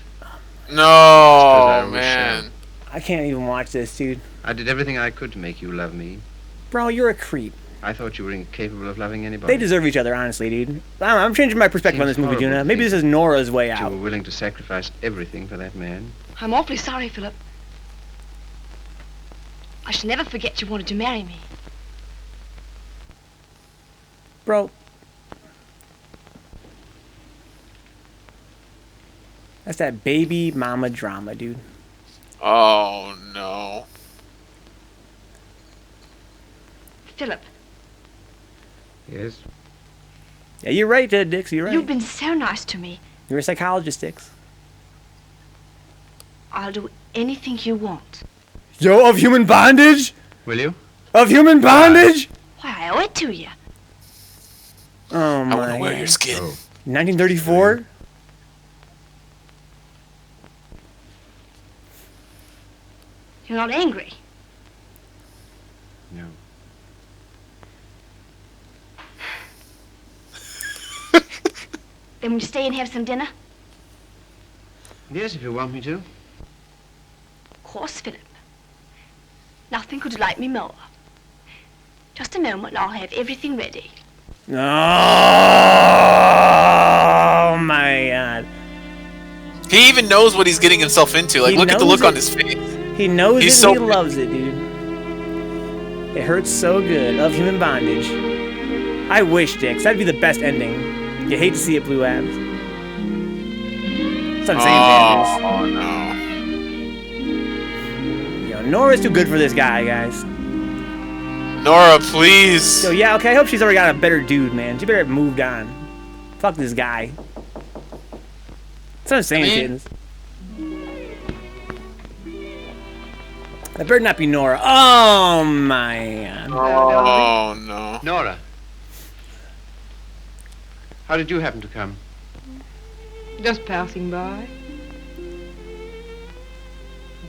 No, man. I can't even watch this, dude. I did everything I could to make you love me. Bro, you're a creep. I thought you were incapable of loving anybody. They deserve each other, honestly, dude. I'm changing my perspective on this movie, Juna. Maybe this is Nora's way You out. were willing to sacrifice everything for that man. I'm awfully sorry, Philip. I shall never forget you wanted to marry me. Bro. That's that baby mama drama, dude. Oh, no. Philip, Yes? Yeah, you're right, Dix. You're right. you've been so nice to me. You're a psychologist, Dix. I'll do anything you want. Yo, of human bondage? Will you? Of human bondage? Why, I owe it to you. Oh, my I want to wear God. your skin. 1934? You're not angry. No. Then will you stay and have some dinner? Yes, if you want me to. Of course, Philip. Nothing could delight me more. Just a moment and I'll have everything ready. Oh, my God. He even knows what he's getting himself into. Like, He look at the knows look on it. his face. He knows He's it so and he loves it, dude. It hurts so good. Of human bondage. I wish, Dix. That'd be the best ending. You hate to see it, Blue Abs. That's what I'm saying, Oh, no. fans. Yo, Nora's too good for this guy, guys. Nora, please. So, yeah, okay, I hope she's already got a better dude, man. She better have moved on. Fuck this guy. That's what I'm saying, kids. That better not be Nora. Oh, my God. Oh, no. Nora. How did you happen to come? Just passing by.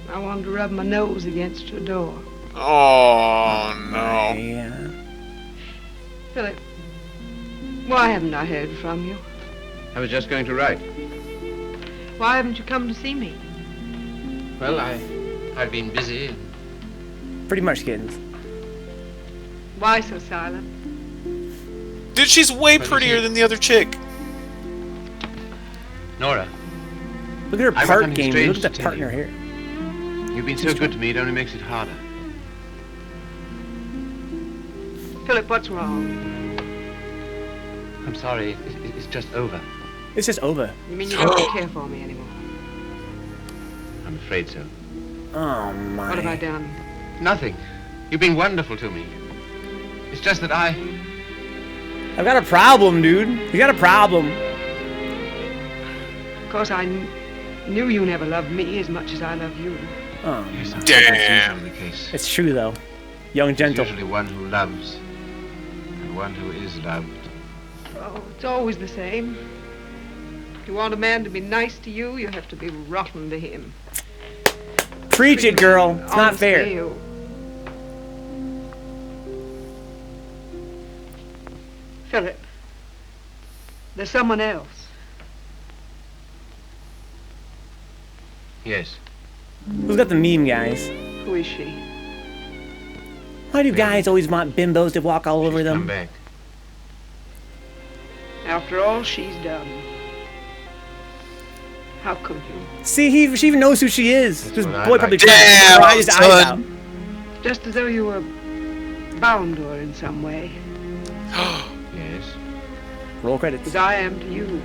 I wanted to rub my nose against your door. Oh, no. Yeah. Philip, why haven't I heard from you? I was just going to write. Why haven't you come to see me? Well, I've been busy. Pretty much, kittens. Why so silent? Dude, she's way prettier than the other chick. Nora, Look at her I've got part something game. strange Look at to that tell part in you. her hair. You've been so good to me, it only makes it harder. Philip, what's wrong? I'm sorry, it's just over. It's just over. You mean you don't care for me anymore? I'm afraid so. Oh, my. What have I done? Nothing. You've been wonderful to me. It's just that I've got a problem, dude. You got a problem. Of course, I knew you never loved me as much as I love you. Oh, yes, my. Damn. the case. It's true, though. Young, gentle. There's usually one who loves and one who is loved. Oh, it's always the same. If you want a man to be nice to you, you have to be rotten to him. Preach it, girl. It's not fair. Honestly, Philip, there's someone else. Yes. Who's got the meme, guys? Who is she? Why do guys always want bimbos to walk all over them? Come back. After all she's done. How could you? See, she even knows who she is. That's This what boy I probably like. cried his eyes out. son. Just as though you were bound to her in some way. Yes. Roll credits. As I am to you.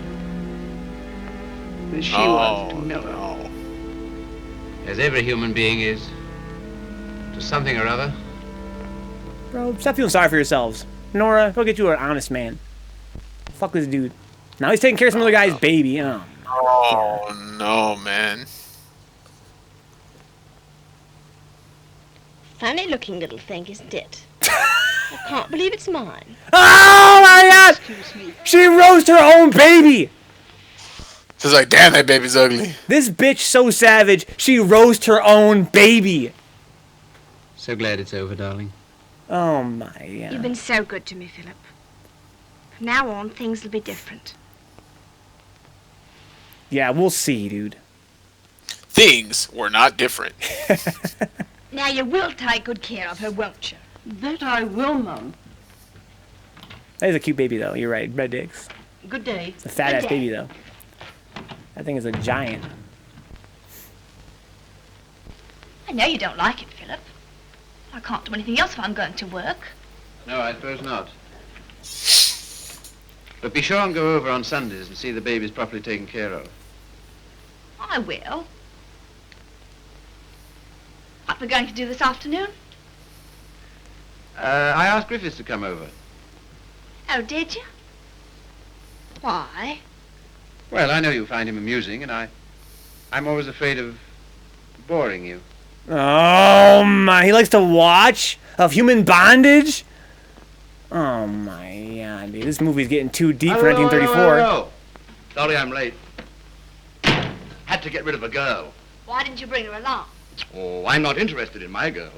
As she was to Miller. No. As every human being is. To something or other. Bro, stop feeling sorry for yourselves. Nora, go get you an honest man. Fuck this dude. Now he's taking care of some other guy's baby. Oh. Oh no, man. Funny looking little thing, isn't it? I can't believe it's mine. Oh my god! Excuse me. She roasted her own baby! She's like, damn, that baby's ugly. This bitch so savage, she roasted her own baby. So glad it's over, darling. Oh my You've god. been so good to me, Philip. From now on, things will be different. Yeah, we'll see, dude. Things were not different. Now you will take good care of her, won't you? That I will, Mum. That is a cute baby, though. You're right. Red dicks. Good day. It's a fat-ass Good day. baby, though. That thing is a giant. I know you don't like it, Philip. I can't do anything else if I'm going to work. No, I suppose not. But be sure and go over on Sundays and see the babies properly taken care of. I will. What we're going to do this afternoon? I asked Griffiths to come over. Oh, did you? Why? Well, I know you find him amusing, and I'm always afraid of boring you. Oh my, he likes to watch of human bondage? Oh my god, dude. This movie's getting too deep for 1934. Hello. Sorry I'm late. Had to get rid of a girl. Why didn't you bring her along? Oh, I'm not interested in my girl.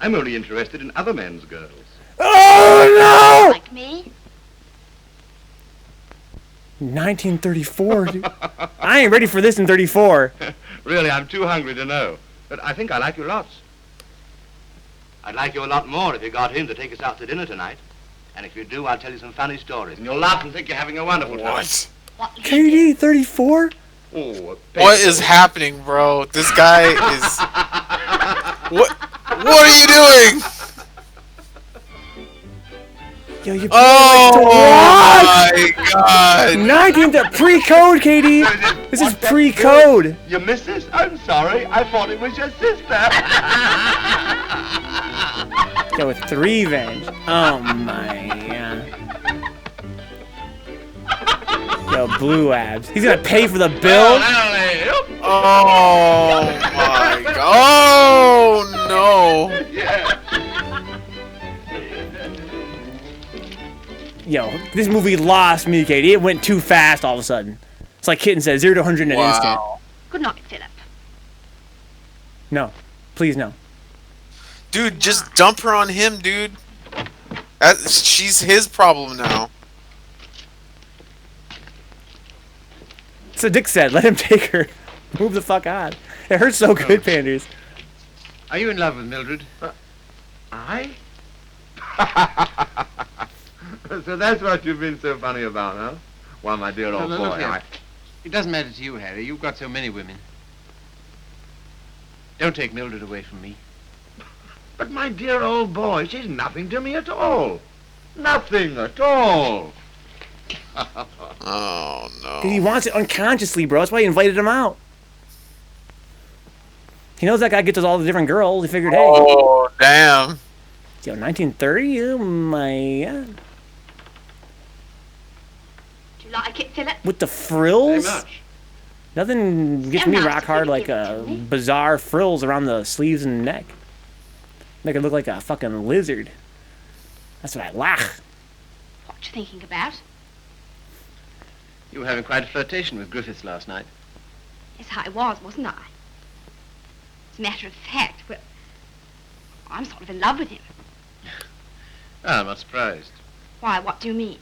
I'm only interested in other men's girls. Oh no! Like me? 1934, dude. I ain't ready for this in 34. Really, I'm too hungry to know. But I think I like you lots. I'd like you a lot more if you got him to take us out to dinner tonight. And if you do, I'll tell you some funny stories. And you'll laugh and think you're having a wonderful time. What? KD 34? Oh, What is happening, bro? This guy is. What are you doing? Yo, you Oh my god! 19 pre-code, KD. This is pre-code. Your missus? I'm sorry. I thought it was your sister. Yo, with 3 venge. Oh my god. Yo, blue abs. He's gonna pay for the bill. Oh my god! Oh no! Yeah. Yo, this movie lost me, Katie. It went too fast all of a sudden. It's like Kitten said, 0 to 100 in an instant. Good night, Philip. No. Please, no. Dude, just dump her on him, dude. She's his problem now. So Dick said, let him take her. Move the fuck on. It hurts so good, Panders. Are you in love with Mildred? I? So that's what you've been so funny about, huh? Well, my dear old boy, It doesn't matter to you, Harry. You've got so many women. Don't take Mildred away from me. But my dear old boy, she's nothing to me at all. Nothing at all. Oh, no. He wants it unconsciously, bro. That's why he invited him out. He knows that guy gets with all the different girls. He figured, hey. Oh, damn. Yo, 1930? Oh, my God. Do you like it, Philip? With the frills? Very much. Nothing gets So me nice rock to hard give like it to me. bizarre frills around the sleeves and neck. Make it look like a fucking lizard. That's what I like. What you thinking about? You were having quite a flirtation with Griffiths last night. Yes, I was, wasn't I? As a matter of fact, well, I'm sort of in love with him. Ah, I'm not surprised. Why, what do you mean?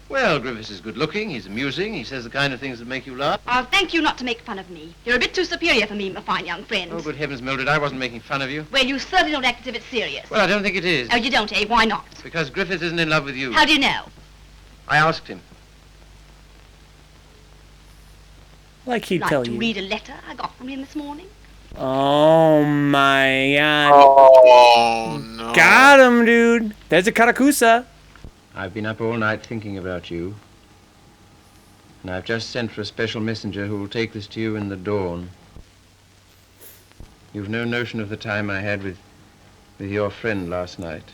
Well, Griffiths is good looking, he's amusing, he says the kind of things that make you laugh. I'll thank you not to make fun of me. You're a bit too superior for me, my fine young friend. Oh, good heavens, Mildred, I wasn't making fun of you. Well, you certainly don't act as if it's serious. Well, I don't think it is. Oh, you don't, eh? Why not? Because Griffiths isn't in love with you. How do you know? I asked him. Like he'd Like tell to you. read a letter I got from him this morning? Oh, my God. Oh, no. Got him, dude. There's a Karakusa. I've been up all night thinking about you. And I've just sent for a special messenger who will take this to you in the dawn. You've no notion of the time I had with your friend last night.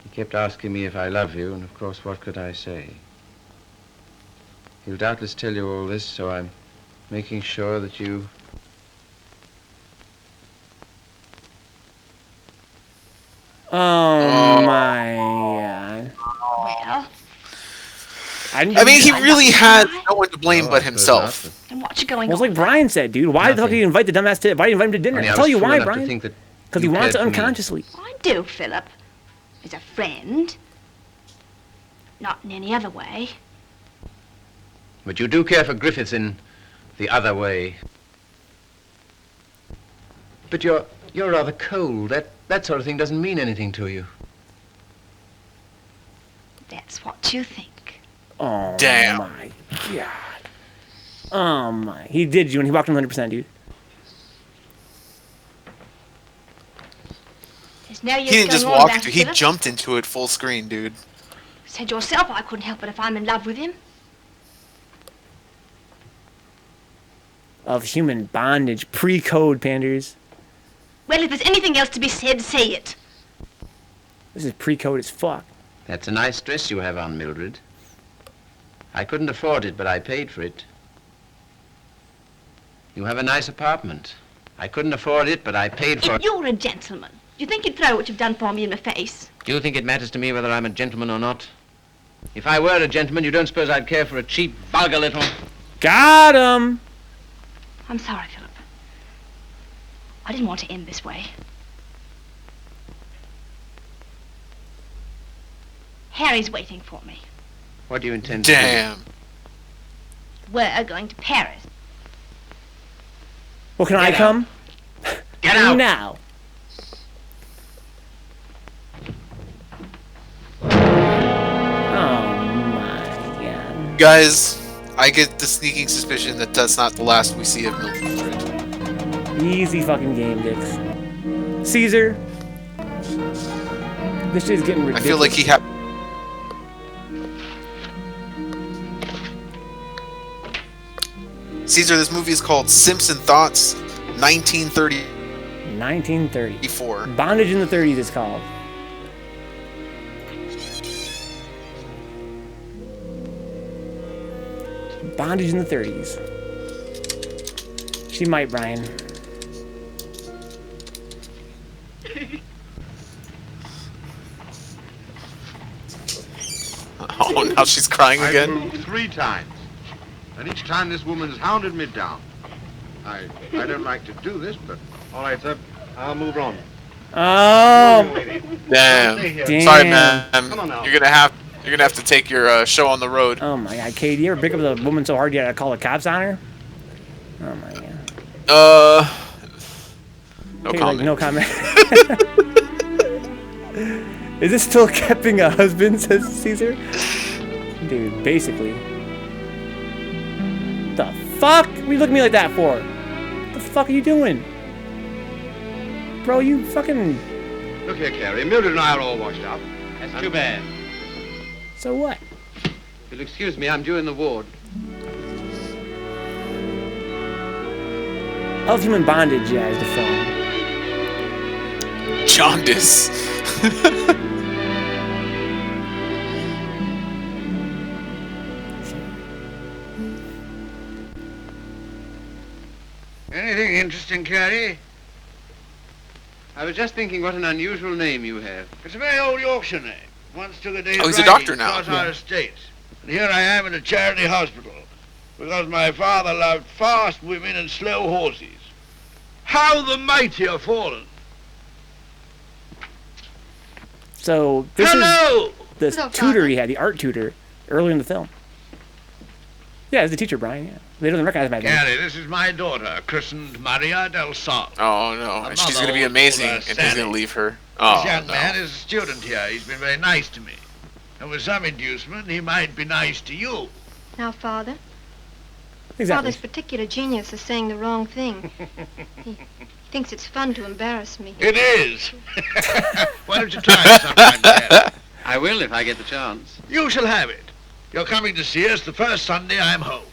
He kept asking me if I love you, and of course, what could I say? He'll doubtless tell you all this, so I'm making sure that you... Oh, my God. Well, I mean, he really had no one to blame but himself. then what you going Well, it's on? like Brian said, dude. Why the fuck did you invite the dumbass to? Why did you invite him to dinner? Only I'll I tell was you fool why, enough to Brian. think that Because he you wants it cared for me. unconsciously. I do, Philip. As a friend. Not in any other way. But you do care for Griffiths in the other way. But you're rather cold. That sort of thing doesn't mean anything to you. That's what you think. Oh, Damn. my God. Oh, my. He did you, and he walked him 100%, dude. There's no use He didn't going just on walk about into it, it, he Philip. jumped into it full screen, dude. Said yourself I couldn't help it if I'm in love with him. Of human bondage. Pre-code, Panders. Well, if there's anything else to be said, say it. This is pre-code as fuck. That's a nice dress you have on, Mildred. I couldn't afford it, but I paid for it. You have a nice apartment. I couldn't afford it, but I paid for If it. you're a gentleman, do you think you'd throw what you've done for me in my face? Do you think it matters to me whether I'm a gentleman or not? If I were a gentleman, you don't suppose I'd care for a cheap, vulgar little... Got him! I'm sorry, Philip. I didn't want to end this way. Harry's waiting for me. What do you intend to do? Damn. We're going to Paris. Well, can I Get come? Get out! Now. Oh, my God. Guys, I get the sneaking suspicion that that's not the last we see of Mildred. Easy fucking game, dicks. Caesar. This shit is getting ridiculous. I feel like he had... Caesar, this movie is called Simpson Thoughts, 1934. 1930. Bondage in the 30s is called. Bondage in the 30s. She might, Brian. Oh, now she's crying I've again? moved 3 times. And each time this woman's hounded me down. I don't like to do this, but... All right, sir. I'll move on. Oh! Damn. Damn. Sorry, man. Come on now. You're gonna have to take your show on the road. Oh my God, Kate, do you ever pick up the woman so hard you gotta call the cops on her? Oh my God. No Kate, comment. like, no comment. Is this still keeping a husband, says Caesar? Dude, basically. the fuck? What are you looking at me like that for? What the fuck are you doing? Bro, you fucking... Look here, Carrie. Mildred and I are all washed up. That's too bad. So what? If you'll excuse me, I'm due in the ward. Of Human Bondage, yeah, is the film. Jaundice. Anything interesting, Carrie? I was just thinking what an unusual name you have. It's a very old Yorkshire name. Once took a day's Oh, he's a riding doctor now. across our estates. And here I am in a charity hospital because my father loved fast women and slow horses. How the mighty are fallen. So, this Hello! is the tutor he had, the art tutor, early in the film. Yeah, it's the teacher, Brian, yeah. They don't recognize my name. Carrie, this is my daughter, christened Maria del Sol. Oh, no. And she's going to be amazing, and he's going to leave her. Oh, This young no. man is a student here. He's been very nice to me. And with some inducement, he might be nice to you. Now, Father, Exactly. Father's particular genius is saying the wrong thing. He thinks it's fun to embarrass me. It is. Why don't you try it sometime, Carrie? I will if I get the chance. You shall have it. You're coming to see us the first Sunday I'm home.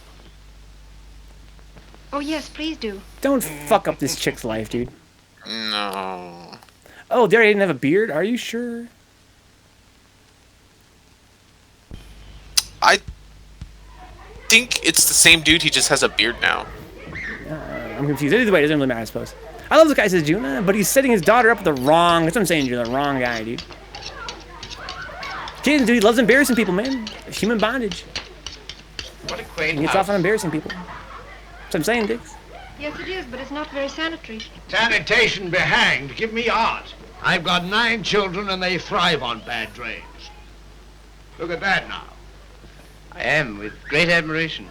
Oh, yes, please do. Don't fuck up this chick's life, dude. No. Oh, Derry didn't have a beard? Are you sure? I think it's the same dude, he just has a beard now. I'm confused. Either way, it doesn't really matter, I suppose. I love this guy, says June, but he's setting his daughter up with the wrong... That's what I'm saying, June, the wrong guy, dude. Jaden, dude, he loves embarrassing people, man. Human bondage. What a quaint He gets house. off on embarrassing people. That's what I'm saying, Diggs. Yes, it is, but it's not very sanitary. Sanitation be hanged. Give me art. I've got 9 children and they thrive on bad drains. Look at that now. I am, with great admiration.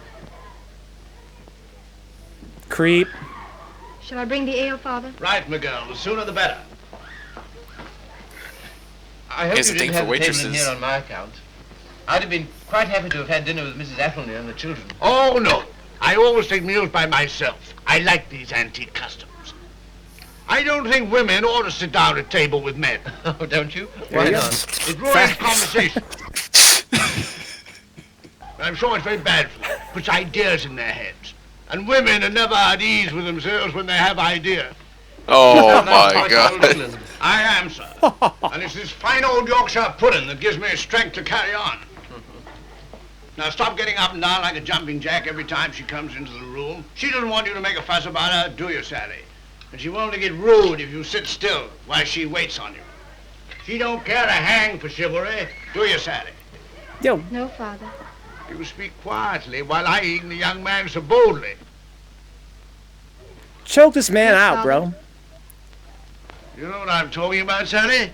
Creep. Shall I bring the ale, Father? Right, my girl. The sooner the better. I hope Here's you the thing didn't for have the table in waitresses. here on my account. I'd have been quite happy to have had dinner with Mrs. Athelney and the children. Oh, no. I always take meals by myself. I like these antique customs. I don't think women ought to sit down at table with men. Oh, don't you? There Why you go. not? It ruins conversation. I'm sure it's very bad for them. Puts ideas in their heads. And women are never at ease with themselves when they have ideas. Oh, my God. I am, sir. And it's this fine old Yorkshire pudding that gives me strength to carry on. Now stop getting up and down like a jumping jack every time she comes into the room. She doesn't want you to make a fuss about her, do you, Sally? And she won't get rude if you sit still while she waits on you. She don't care a hang for chivalry, do you, Sally? Yo. No, Father. You speak quietly while eyeing the young man so boldly. Choke this man Yes, out, Father. bro. You know what I'm talking about, Sally?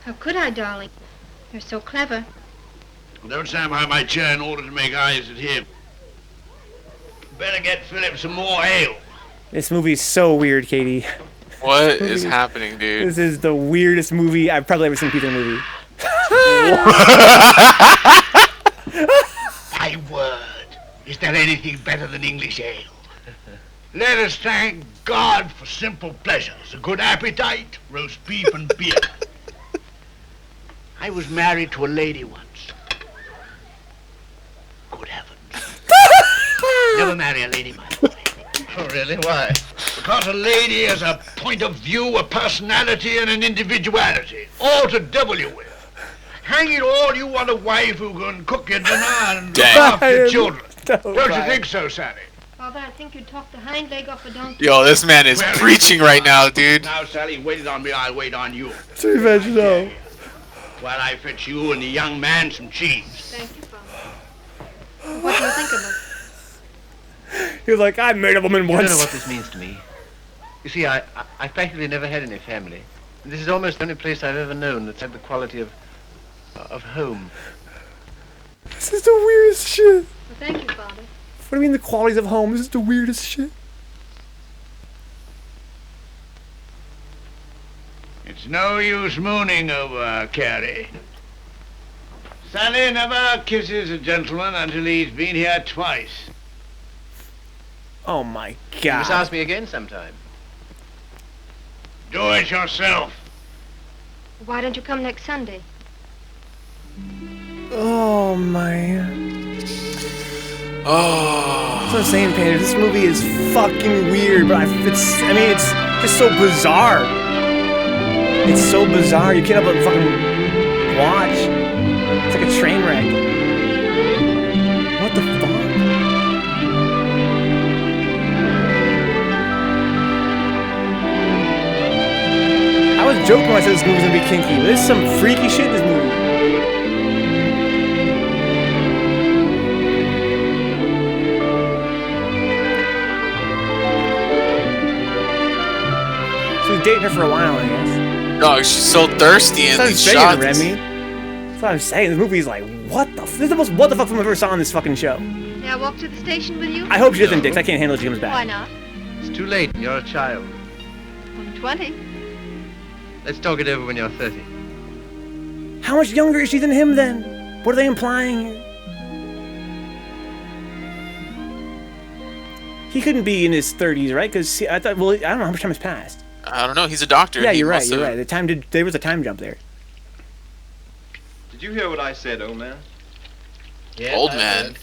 How could I, darling? You're so clever. Don't stand behind my chair in order to make eyes at him. Better get Philip some more ale. This movie's so weird, Katie. What is happening, dude? This is the weirdest movie I've probably ever seen Peter in a movie. My word, is there anything better than English ale? Let us thank God for simple pleasures, a good appetite, roast beef and beer. I was married to a lady once. Good heavens. Never marry a lady, my boy. Oh, really? Why? Because a lady has a point of view, a personality, and an individuality, all to devil you with. Hang it all, you want a wife who can cook your dinner and look after your children. Don't you think so, Sally? Father, I think you'd talk the hind leg off a donkey. Yo, this man is preaching right now, dude. Now, Sally, waited on me, I'll wait on you. It's revenge, no. While I fetch you and the young man some cheese. Thank you, Father. What do you think of it? He was like, I married a woman You don't once. know what this means to me. You see, I practically never had any family. This is almost the only place I've ever known that's had the quality of home. This is the weirdest shit. Well, thank you, Father. What do you mean the qualities of home? This is the weirdest shit. It's no use mooning over Carrie. Sally never kisses a gentleman until he's been here twice. Oh my You must god. ask me again sometime. Do it yourself. Why don't you come next Sunday? Oh my. Oh. That's what I'm saying, Painter. This movie is fucking weird, but it's just so bizarre. It's so bizarre. You can't help but fucking watch. It's like a train wreck. What the fuck? I was joking when I said this movie's gonna be kinky, but there's some freaky shit in this movie. So he's dating her for a while, I guess. No, she's so thirsty in That's these what I'm shots. saying, Remy. That's what I'm saying. This movie's like, what the this is the most what the fuck film I've ever saw on this fucking show. May I walk to the station with you? I hope she doesn't, Dix. I can't handle it if she comes back. Why not? It's too late. You're a child. I'm 20. Let's talk it over when you're 30. How much younger is she than him then? What are they implying here? He couldn't be in his 30s, right? Because I thought, well, I don't know how much time has passed. I don't know. He's a doctor. Yeah, He you're right. must You're have- right. There was a time jump there. Did you hear what I said, old man? Yes, Old I man. heard.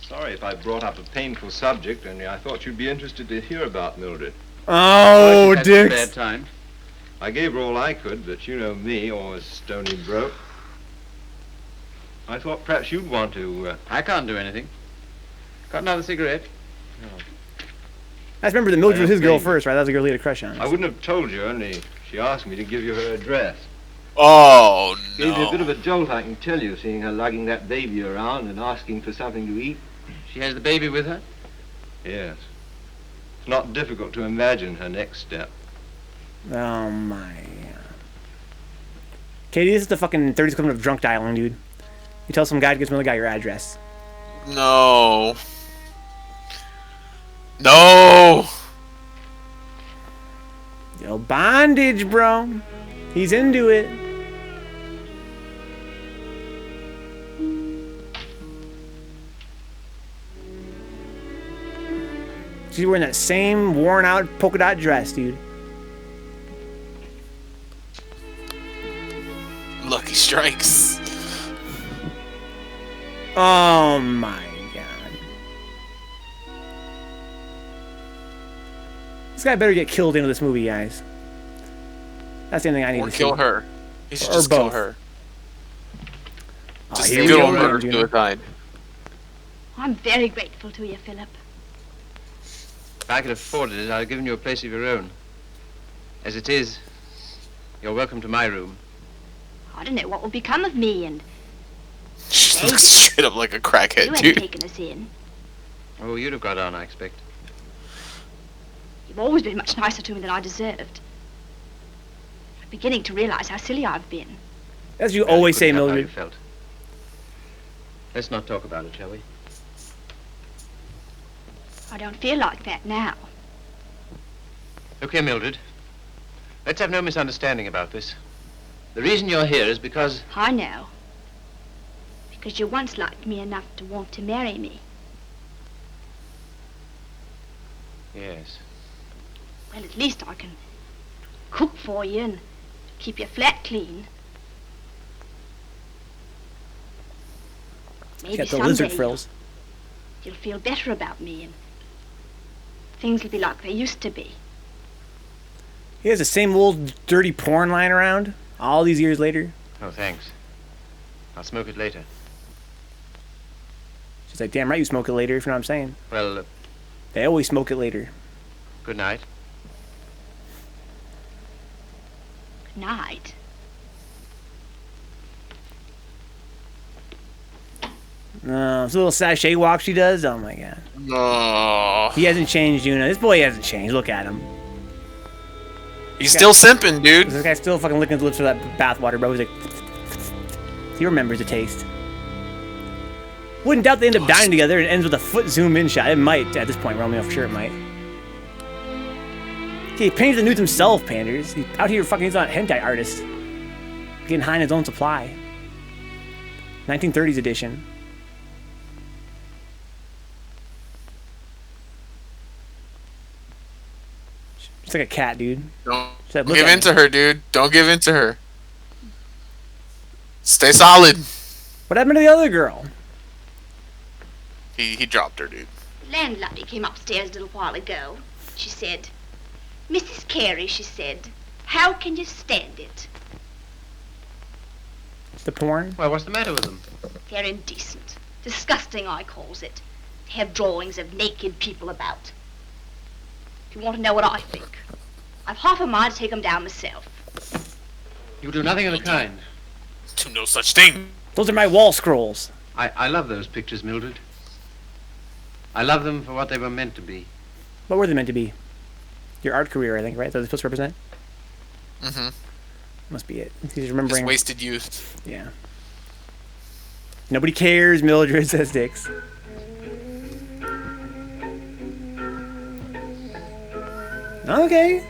Sorry if I brought up a painful subject, only I thought you'd be interested to hear about Mildred. Oh, Had some bad Dix. time. I gave her all I could, but you know me, always stony broke. I thought perhaps you'd want to, I can't do anything. Got another cigarette? I just remember that Mildred was his girl Okay. first, right? That was the girl he had a crush on. I wouldn't have told you, only she asked me to give you her address. Oh, Gave you a bit no. of a jolt, I can tell you, seeing her lugging that baby around and asking for something to eat. She has the baby with her? Yes. It's not difficult to imagine her next step. Oh my. Katie, this is the fucking 30s equivalent of drunk dialing, dude. You tell some guy to give some other guy your address. No. No. Yo, Bondage, bro. He's into it. She's wearing that same worn out polka dot dress, dude. Lucky strikes. Oh my god. This guy better get killed into this movie, guys. That's the only thing I need Or to kill see. her. He should Or just kill both. her. Oh, Just here we good go old again, murder Juno. suicide. I'm very grateful to you, Philip. If I could afford it, I'd have given you a place of your own. As it is, you're welcome to my room. I don't know what will become of me, and She looks straight up like a you crackhead, ain't dude. taken us in. Oh, you'd have got on, I expect. You've always been much nicer to me than I deserved. I'm beginning to realize how silly I've been. As you Well, always say, couldn't help how you Mildred. felt. Let's not talk about it, shall we? I don't feel like that now. Look here, Mildred. Let's have no misunderstanding about this. The reason you're here is because... I know. Because you once liked me enough to want to marry me. Yes. Well, at least I can cook for you and keep your flat clean. Maybe Got the someday lizard frills. you'll feel better about me and things will be like they used to be. He has the same old dirty porn lying around all these years later. Oh, thanks. I'll smoke it later. She's like, damn right you smoke it later, if you know what I'm saying. Well, They always smoke it later. good night. Good night. This little sachet walk she does, oh my god. No. He hasn't changed, Una. This boy hasn't changed. Look at him. He's still simping, dude. This guy's still fucking licking his lips for that bathwater, bro. He's like, he remembers the taste. Wouldn't doubt they end up dying together and it ends with a foot zoom in shot. It might at this point. We're only for sure it might. He painted the nudes himself, Panders. He's out here fucking, he's not a hentai artist. Getting high in his own supply. 1930s edition. She's like a cat, dude. Don't Said, "Look give at in me." to her, dude. Don't give in to her. Stay solid. What happened to the other girl? He dropped her, dude. Landlady came upstairs a little while ago. She said, "Mrs. Carey," she said, "how can you stand it?" The porn? Well, what's the matter with them? They're indecent. Disgusting, I calls it. To have drawings of naked people about. If you want to know what I think, I've half a mind to take them down myself. You do nothing of the kind. Do no such thing. Those are my wall scrolls. I love those pictures, Mildred. I love them for what they were meant to be. What were they meant to be? Your art career, I think, right? That they're supposed to represent? Mm-hmm. Must be it. He's remembering. Just wasted youth. Yeah. Nobody cares, Mildred says Dix. Okay.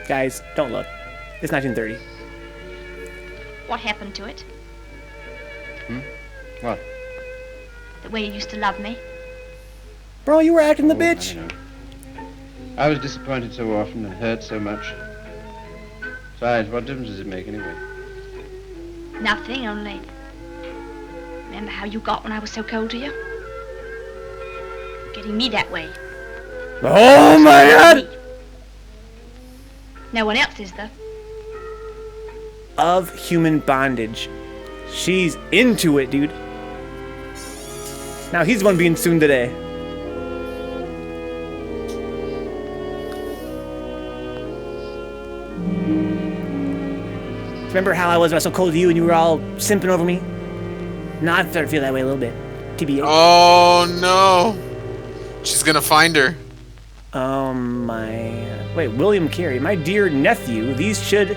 Guys, don't look. It's 1930. What happened to it? What? The way you used to love me? Bro, you were acting the bitch. I know. I was disappointed so often and hurt so much. Besides, what difference does it make anyway? Nothing, only... Remember how you got when I was so cold to you? Getting me that way. Oh my god! No one else is, though. Of human bondage. She's into it, dude. Now he's the one being sued today. Remember how I was so cold to you and you were all simping over me? Now I'm starting to feel that way a little bit. TBA. Oh no. She's gonna find her. Oh my... Wait, William Carey. My dear nephew, these should,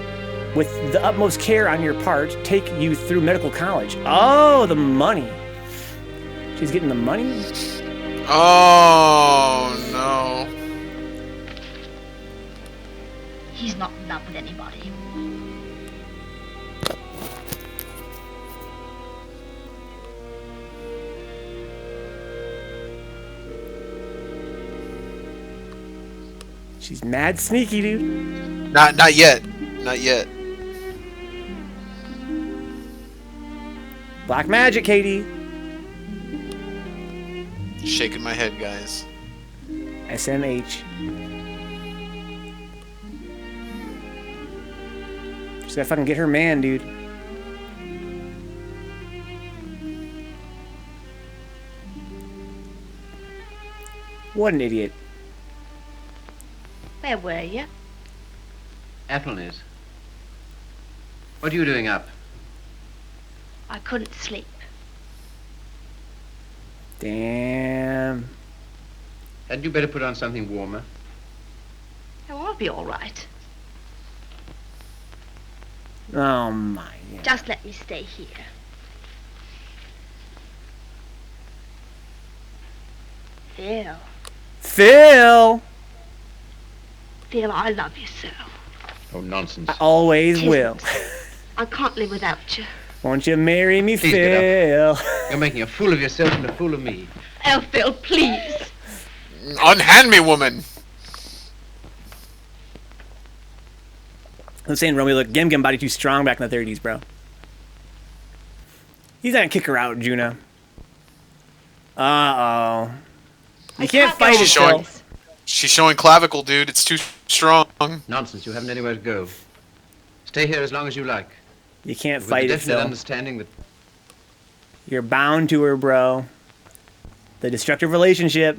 with the utmost care on your part, take you through medical college. Oh, the money. She's getting the money? Oh no. He's not in love with anybody. She's mad sneaky, dude. Not yet. Not yet. Black magic, Katie. Shaking my head, guys. SMH. She's gotta fucking get her man, dude. What an idiot. Where were you? Athelney's. What are you doing up? I couldn't sleep. Damn. Hadn't you better put on something warmer? Oh, I'll be all right. Oh my god. Just let me stay here. Phil. Phil! Phil, I love you so. Oh, nonsense. I always Tisn't. will. I can't live without you. Won't you marry me, Please Phil? get up. You're making a fool of yourself and a fool of me. Oh, Phil, please. Unhand me, woman. I'm saying, Romeo, look, Gem body too strong back in the 30s, bro. He's not gonna kick her out, Juna. Uh-oh. You can't fight it, Phil. She's showing clavicle, dude. It's too strong. Nonsense. You haven't anywhere to go. Stay here as long as you like. You can't With fight the it, definite Phil. understanding that You're bound to her, bro. The destructive relationship.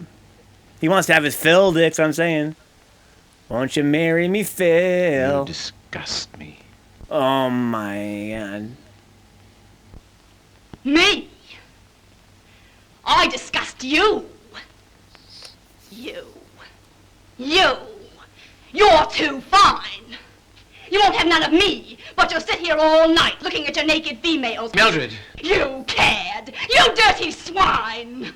He wants to have his Phil, Dix, I'm saying. Won't you marry me, Phil? you disgust me. Oh my god. Me? I disgust you. You. You're too fine. You won't have none of me, but you'll sit here all night looking at your naked females. Mildred! You cad! You dirty swine!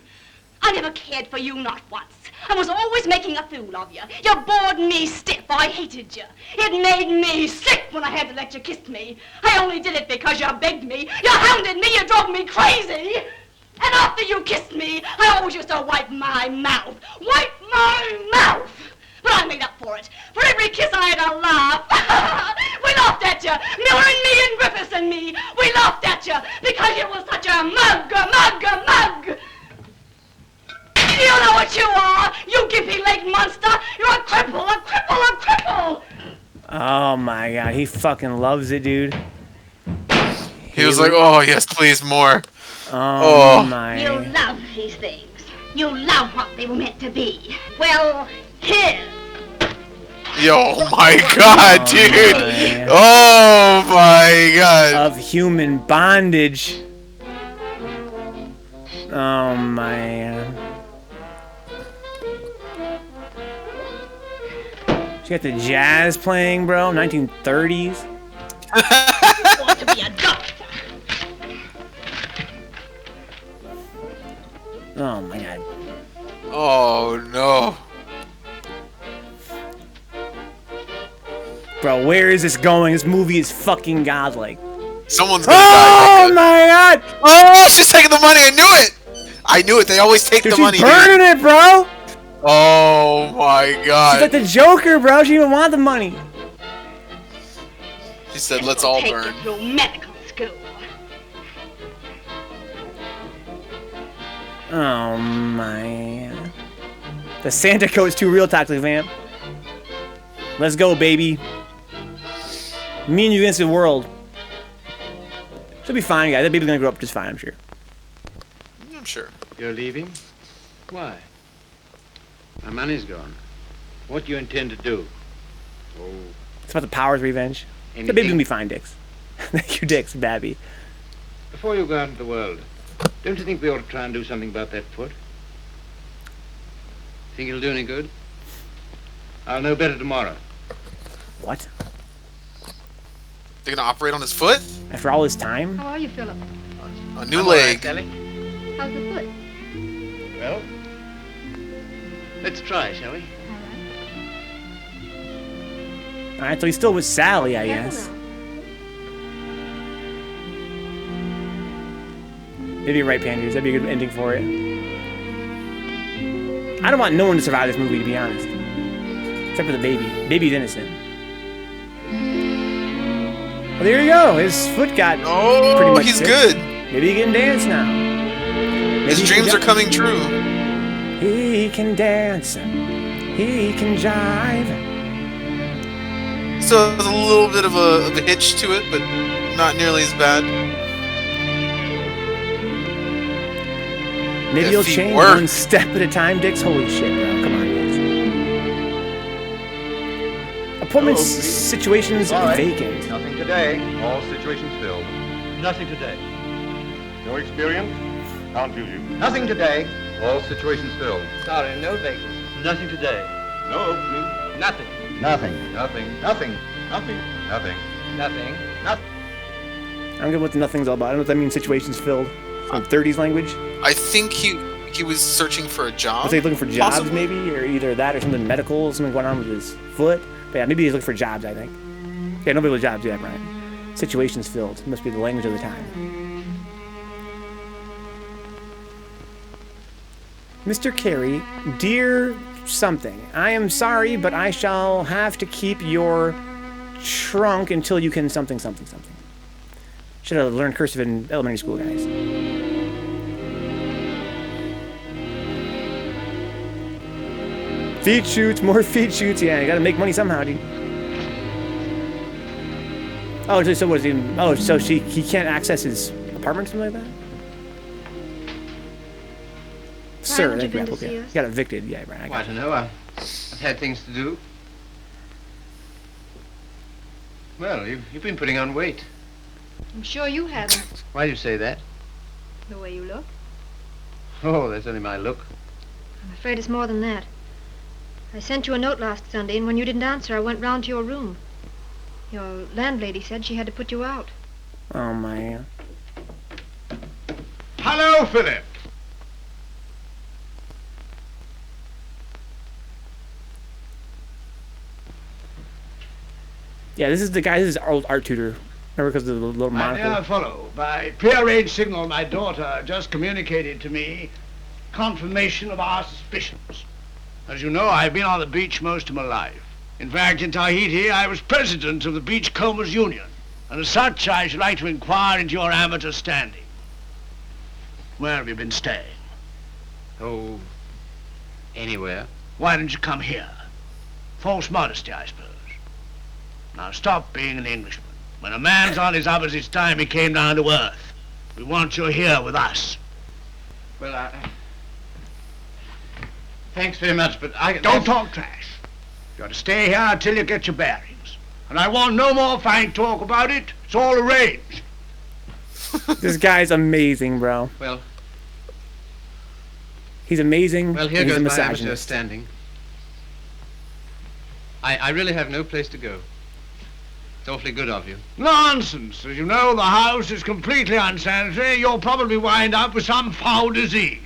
I never cared for you, not once. I was always making a fool of you. You bored me stiff. I hated you. It made me sick when I had to let you kiss me. I only did it because you begged me. You hounded me. You drove me crazy. And after you kissed me, I always used to wipe my mouth. Wipe my mouth. But I made up for it. For every kiss I had a laugh. We laughed at you. Miller and me and Griffiths and me. We laughed at you because you was such a mug. You know what you are, you gimpy-legged monster. You're a cripple. Oh my god, he fucking loves it, dude. He was like, oh, yes, please, more. Oh my. You love these things. You love what they were meant to be. Well, here. Yo, my god, dude. My. Oh my god. Of human bondage. Oh man. She got the jazz playing, bro. 1930s. You want to be a doctor. Oh my god. Oh no. Bro, where is this going? This movie is fucking godlike. Someone's gonna die. Oh my god! Oh, she's taking the money. I knew it. They always take the money. She's burning it, bro. Oh my god. She's like the Joker, bro. She didn't even want the money. She said, "Let's all burn." Through medical school. Oh man. The Santa coat's too real, Toxic Vamp. Let's go, baby. Me and you against the world. She'll be fine, guys. That baby's gonna grow up just fine, I'm sure. I'm sure. You're leaving? Why? My money's gone. What do you intend to do? Oh. It's about the powers of revenge. The baby's gonna be fine, Dix. Thank you, Dix, Babby. Before you go out into the world, don't you think we ought to try and do something about that foot? Think it'll do any good? I'll know better tomorrow. What? They're gonna operate on his foot? After all this time? How are you, Philip? A new leg. How's the foot? Well, let's try, shall we? Alright, so he's still with Sally, I guess. Maybe you're right, Pandas. That'd be a good ending for it. I don't want no one to survive this movie, to be honest. Except for the baby. Baby's innocent. Well, there you go. His foot got pretty much he's fixed. good. Maybe he can dance now. Maybe His dreams are coming true. He can dance. He can jive. So there's a little bit of a hitch to it, but not nearly as bad. Maybe he'll change one step at a time, Dix. Holy shit, bro. Come on, guys. Appointment situations vacant. Nothing today. All situations filled. Nothing today. No experience? Can't use you. Nothing today. All situations filled. Sorry, no vacancies. Nothing today. No opening. Nothing. Nothing. Nothing. Nothing. Nothing. Nothing. Nothing. Nothing. I don't get what the nothing's all about. I don't know what that means, situations filled. From 30s language? I think he was searching for a job. Was he looking for jobs, possibly? maybe? Or either that or something medical, something going on with his foot. But yeah, maybe he's looking for jobs, I think. Yeah, nobody with jobs, yeah, Brian. Situations filled. Must be the language of the time. Mr. Carey, dear something, I am sorry, but I shall have to keep your trunk until you can something. Should have learned cursive in elementary school, guys. Feet shoots, more feet shoots. Yeah, you gotta make money somehow, dude. Oh, so what is he? Oh, so he can't access his apartment, something like that. Sir, haven't you that been to grapple, see yeah. us? He got evicted, yeah, Brian. I don't know. I've had things to do. Well, you've been putting on weight. I'm sure you haven't. Why do you say that? The way you look. Oh, that's only my look. I'm afraid it's more than that. I sent you a note last Sunday, and when you didn't answer, I went round to your room. Your landlady said she had to put you out. Oh, my. Hello, Philip. Yeah, this is the guy. This is our old art tutor. Remember, because of the little My monocle. dear fellow, by prearranged signal, my daughter just communicated to me confirmation of our suspicions. As you know, I've been on the beach most of my life. In fact, in Tahiti, I was president of the Beachcombers Union. And as such, I should like to inquire into your amateur standing. Where have you been staying? Oh, anywhere. Why didn't you come here? False modesty, I suppose. Now stop being an Englishman. When a man's on his uppers, it's time he came down to earth. We want you here with us. Well, thanks very much, but I... Don't talk trash. You ought to stay here until you get your bearings. And I want no more fine talk about it. It's all arranged. This guy's amazing, bro. Well... He's amazing. Well, here and he's goes a my amateur misogynist. standing. I really have no place to go. It's awfully good of you. Nonsense. As you know, the house is completely unsanitary. You'll probably wind up with some foul disease.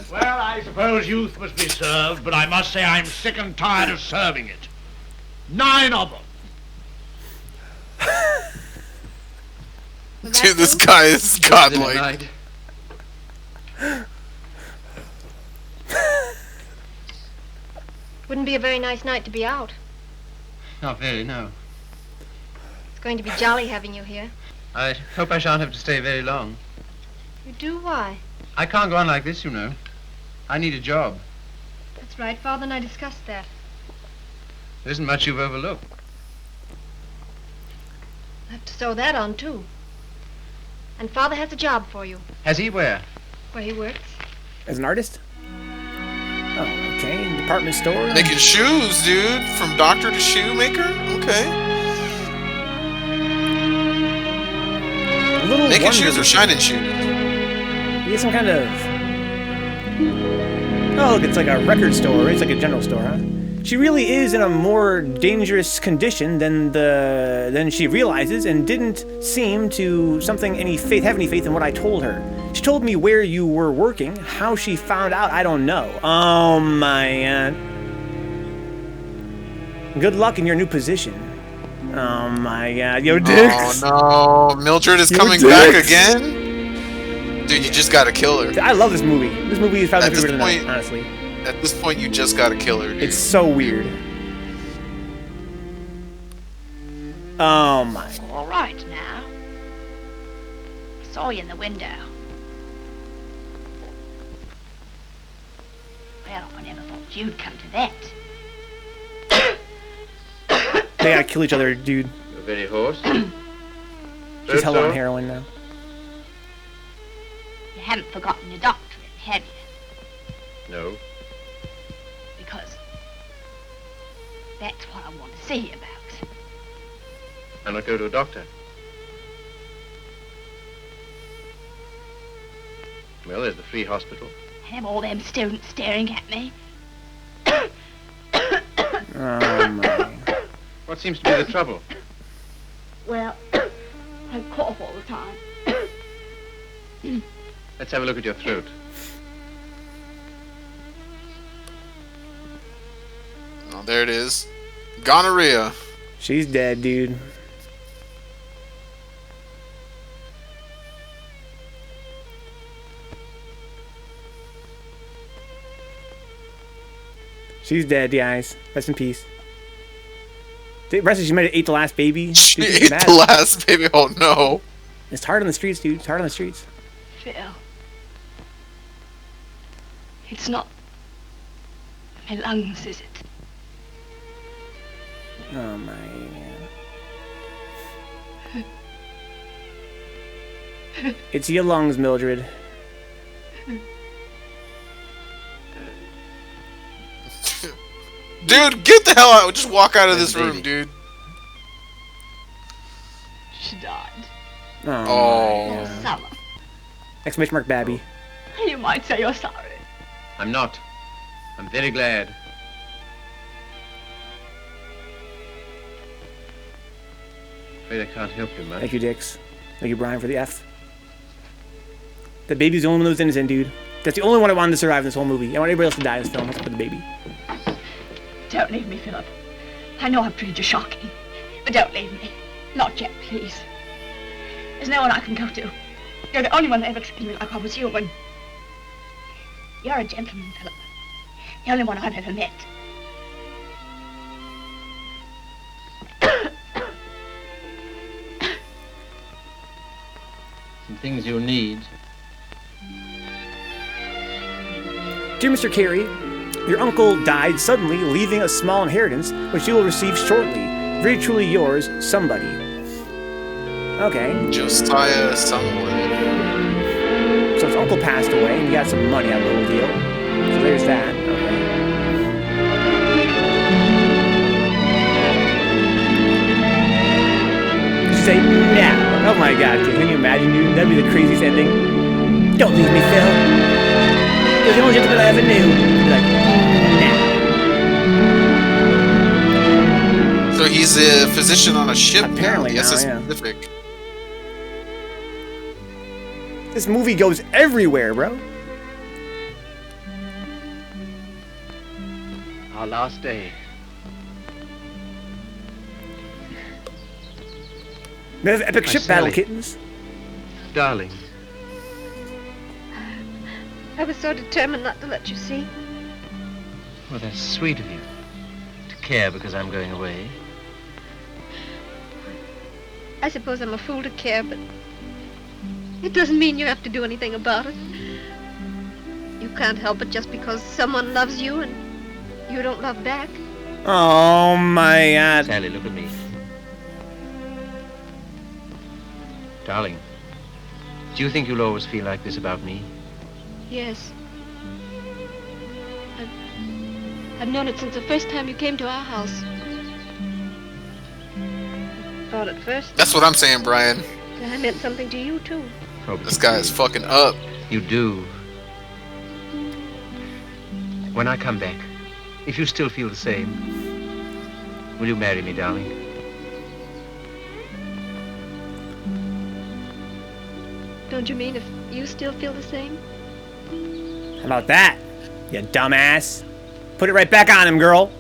Well, I suppose youth must be served, but I must say I'm sick and tired of serving it. 9 of them. Dude, this guy is godlike. Wouldn't be a very nice night to be out. Not very, no. It's going to be jolly having you here. I hope I shan't have to stay very long. You do? Why? I can't go on like this, you know. I need a job. That's right. Father and I discussed that. There isn't much you've overlooked. I have to sew that on, too. And Father has a job for you. Has he where? Where he works. As an artist? Oh, okay. Department store. Making shoes, dude. From doctor to shoemaker? Okay. Making shoes or shining shoes? You get some kind of... Oh, look, it's like a record store. It's like a general store, huh? She really is in a more dangerous condition than she realizes, and didn't seem to have any faith in what I told her. She told me where you were working. How she found out, I don't know. Oh my good luck in your new position. Oh my god, yo, Dix. Oh no, Mildred is coming back again. Dude, you just gotta kill her. I love this movie. This movie is probably my favorite tonight, honestly. At this point, you just gotta kill her, dude. It's so weird. Oh my. All right now. I saw you in the window. Well, I never thought you'd come to that. They gotta kill each other, dude. You're very hoarse. She's hell on heroin now. You haven't forgotten your doctorate, have you? No. Because that's what I want to see you about. I'm not going to a doctor. Well, there's the free hospital. Have all them students staring at me. Oh my. What seems to be the trouble? Well, I cough all the time. Let's have a look at your throat. Oh, there it is. Gonorrhea. She's dead, dude. She's dead, guys. Rest in peace. Rest she might have ate the last baby. She ate the last baby. Oh no. It's hard on the streets, dude. It's hard on the streets. Phil. It's not my lungs, is it? Oh my god. It's your lungs, Mildred. Dude, get the hell out. Just walk out of this room, dude. She died. Oh. Summer. Exclamation mark, Babby. You might say you're sorry. I'm not. I'm very glad. Afraid I can't help you much. Thank you, Dix. Thank you, Brian, for the F. The baby's the only one that was innocent, dude. That's the only one I wanted to survive in this whole movie. I want everybody else to die in this film except for the baby. Don't leave me, Philip. I know I've treated you shocking, but don't leave me. Not yet, please. There's no one I can go to. You're the only one that ever treated me like I was human. You're a gentleman, Philip. The only one I've ever met. Some things you'll need. Dear Mr. Carey, your uncle died suddenly, leaving a small inheritance, which you will receive shortly. Very truly yours, somebody. Okay. Josiah someone. So his uncle passed away, and he got some money out of the whole deal. So there's that. Okay. Just say, nah. Oh my god, can you imagine, dude? That'd be the craziest ending. Don't leave me, Phil. You're the only gentleman I ever knew. Be like, nah. So he's a physician on a ship. Apparently now, now, the SS yeah. Pacific. This movie goes everywhere, bro. Our last day. We have epic ship battle, kittens. Darling. I was so determined not to let you see. Well, that's sweet of you. To care because I'm going away. I suppose I'm a fool to care, but it doesn't mean you have to do anything about it. You can't help it just because someone loves you and you don't love back. Oh my god. Sally, look at me. Darling, do you think you'll always feel like this about me? Yes. I've known it since the first time you came to our house. Thought at first That's what I'm saying, Brian. that I meant something to you too. This guy is fucking up. You do. When I come back, if you still feel the same, will you marry me, darling? Don't you mean if you still feel the same? How about that, you dumbass? Put it right back on him, girl.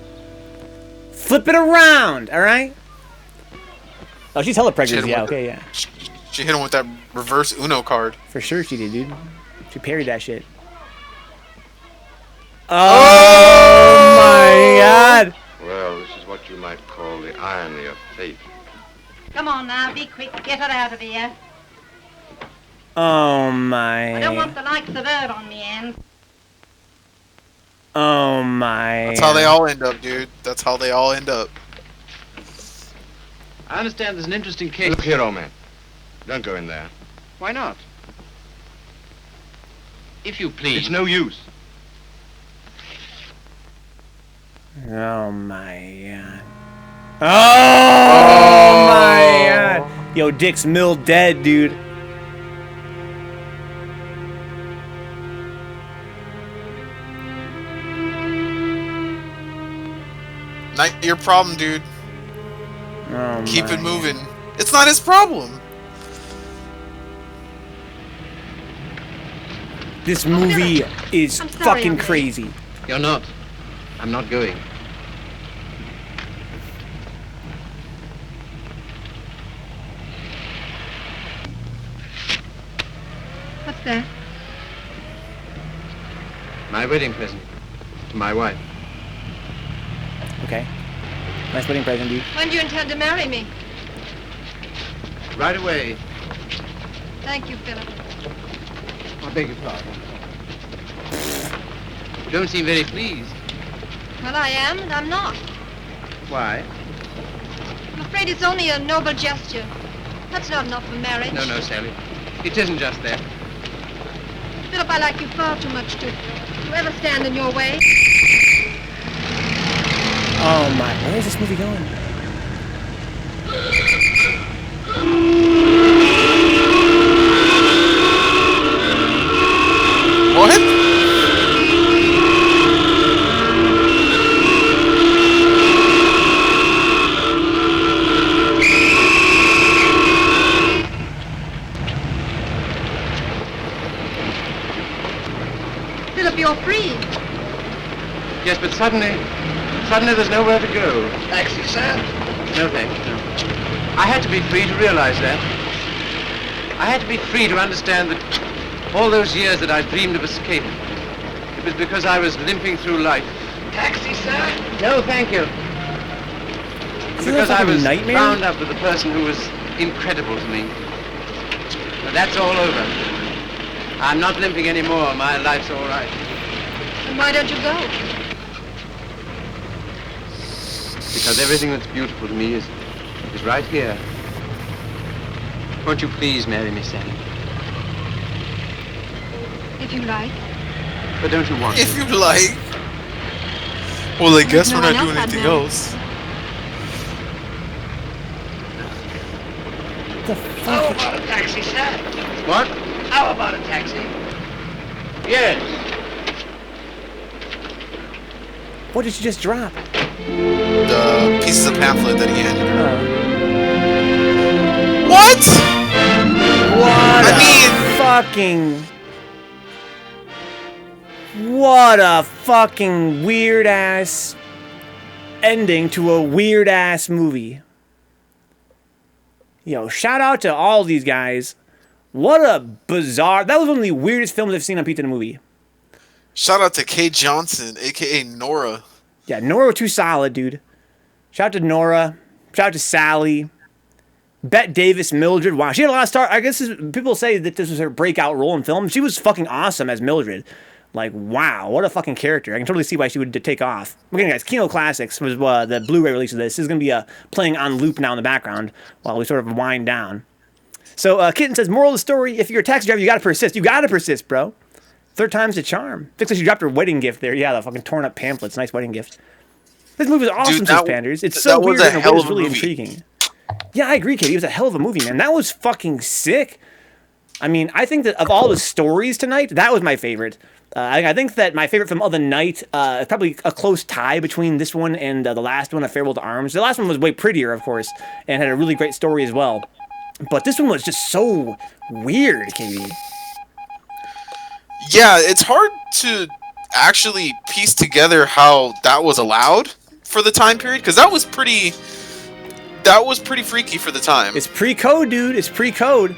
Flip it around, all right? Oh, she's hella pregnant. Yeah, okay, yeah. She hit him with that reverse Uno card. For sure she did, dude. She parried that shit. Oh my god! Well, this is what you might call the irony of fate. Come on now, be quick. Get her out of here. Oh my. I don't want the likes of her on me end. Oh my. That's how they all end up, dude. That's how they all end up. I understand there's an interesting case. Look here, old man. Don't go in there. Why not? If you please. It's no use. Oh my god. Oh my god. Yo, Dick's Mill dead, dude. Not your problem, dude. Oh Keep my it moving. It's not his problem. This movie is I'm sorry, fucking I'm late. crazy. You're not. I'm not going. What's that? My wedding present to my wife. Okay. Nice wedding present, dude. When do you intend to marry me? Right away. Thank you, Philip. I beg your pardon. You don't seem very pleased. Well, I am, and I'm not. Why? I'm afraid it's only a noble gesture. That's not enough for marriage. No, no, Sally. It isn't just that. Philip, I like you far too much to ever stand in your way. Oh my. Where is this movie going? What? Philip, you're free. Yes, but suddenly there's nowhere to go. Taxi, sir. No thanks, no. I had to be free to realize that. I had to be free to understand that all those years that I dreamed of escape It was because I was limping through life. Taxi, sir? No, thank you. Because I was bound up with a person who was incredible to me. But that's all over. I'm not limping anymore. My life's all right. And why don't you go? Because everything that's beautiful to me is right here. Won't you please marry me, Sally? If you like. But don't you want If to? you like. Well, I guess no we're one not doing else I'd anything marry. else. How about a taxi, sir? What? How about a taxi? Yes. What did you just drop? The pieces of pamphlet that he handed her. What? What a fucking weird ass ending to a weird ass movie. Yo, shout out to all these guys. What a bizarre... That was one of the weirdest films I've seen on Pizza in a Movie. Shout out to Kay Johnson, a.k.a. Nora. Yeah, Nora was too solid, dude. Shout out to Nora. Shout out to Sally. Bette Davis, Mildred. Wow, she had a lot of stars. I guess people say that this was her breakout role in film. She was fucking awesome as Mildred. Like, wow, what a fucking character. I can totally see why she would take off. Okay, guys, Kino Classics was the Blu-ray release of this. This is going to be playing on loop now in the background while we sort of wind down. So, Kitten says, moral of the story, if you're a taxi driver, you gotta persist. You gotta persist, bro. Third time's the charm. Looks like she dropped her wedding gift there. Yeah, the fucking torn up pamphlets. Nice wedding gift. This movie is awesome, says Panders. It's so weird and it was really intriguing. Yeah, I agree, Katie. It was a hell of a movie, man. That was fucking sick. I mean, I think that of all the stories tonight, that was my favorite. I think that my favorite film of the night is probably a close tie between this one and the last one, A Farewell to Arms. The last one was way prettier, of course, and had a really great story as well. But this one was just so weird, Katie. Yeah, it's hard to actually piece together how that was allowed for the time period, because that was pretty freaky for the time. It's pre-code, dude. It's pre-code.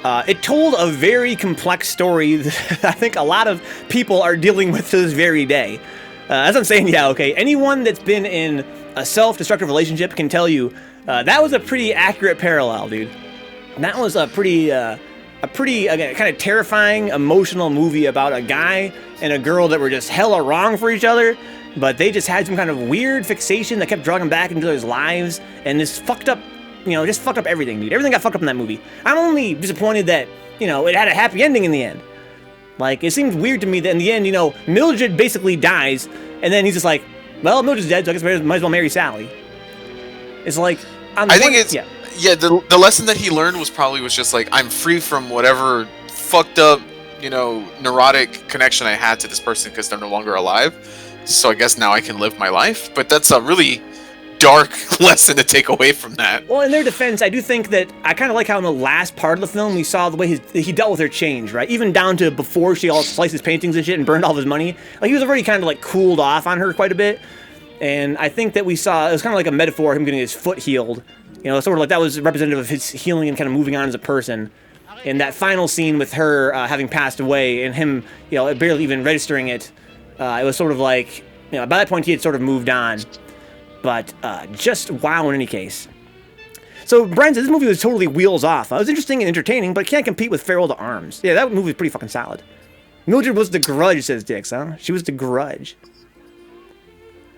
It told a very complex story that I think a lot of people are dealing with to this very day. As I'm saying, yeah, okay, anyone that's been in a self-destructive relationship can tell you that was a pretty accurate parallel, dude. That was a pretty again, kind of terrifying, emotional movie about a guy and a girl that were just hella wrong for each other, but they just had some kind of weird fixation that kept drawing them back into their lives, and this fucked up, just fucked up everything, dude. Everything got fucked up in that movie. I'm only disappointed that, it had a happy ending in the end. Like, it seems weird to me that in the end, Mildred basically dies, and then he's just like, well, Mildred's dead, so I guess I might as well marry Sally. It's like, the lesson that he learned was just like, I'm free from whatever fucked up, neurotic connection I had to this person because they're no longer alive. So I guess now I can live my life. But that's a really dark lesson to take away from that. Well, in their defense, I do think that I kind of like how in the last part of the film we saw the way he dealt with her change, right? Even down to before she all sliced his paintings and shit and burned all of his money. Like, he was already kind of like cooled off on her quite a bit. And I think that we saw, it was kind of like a metaphor of him getting his foot healed. Sort of like that was representative of his healing and kind of moving on as a person. And that final scene with her having passed away and him, barely even registering it, it was sort of like, by that point he had sort of moved on. But just wow in any case. So Brian says this movie was totally wheels off. It was interesting and entertaining, but can't compete with Farewell to Arms. Yeah, that movie was pretty fucking solid. Mildred was the grudge, says Dix, huh? She was the grudge.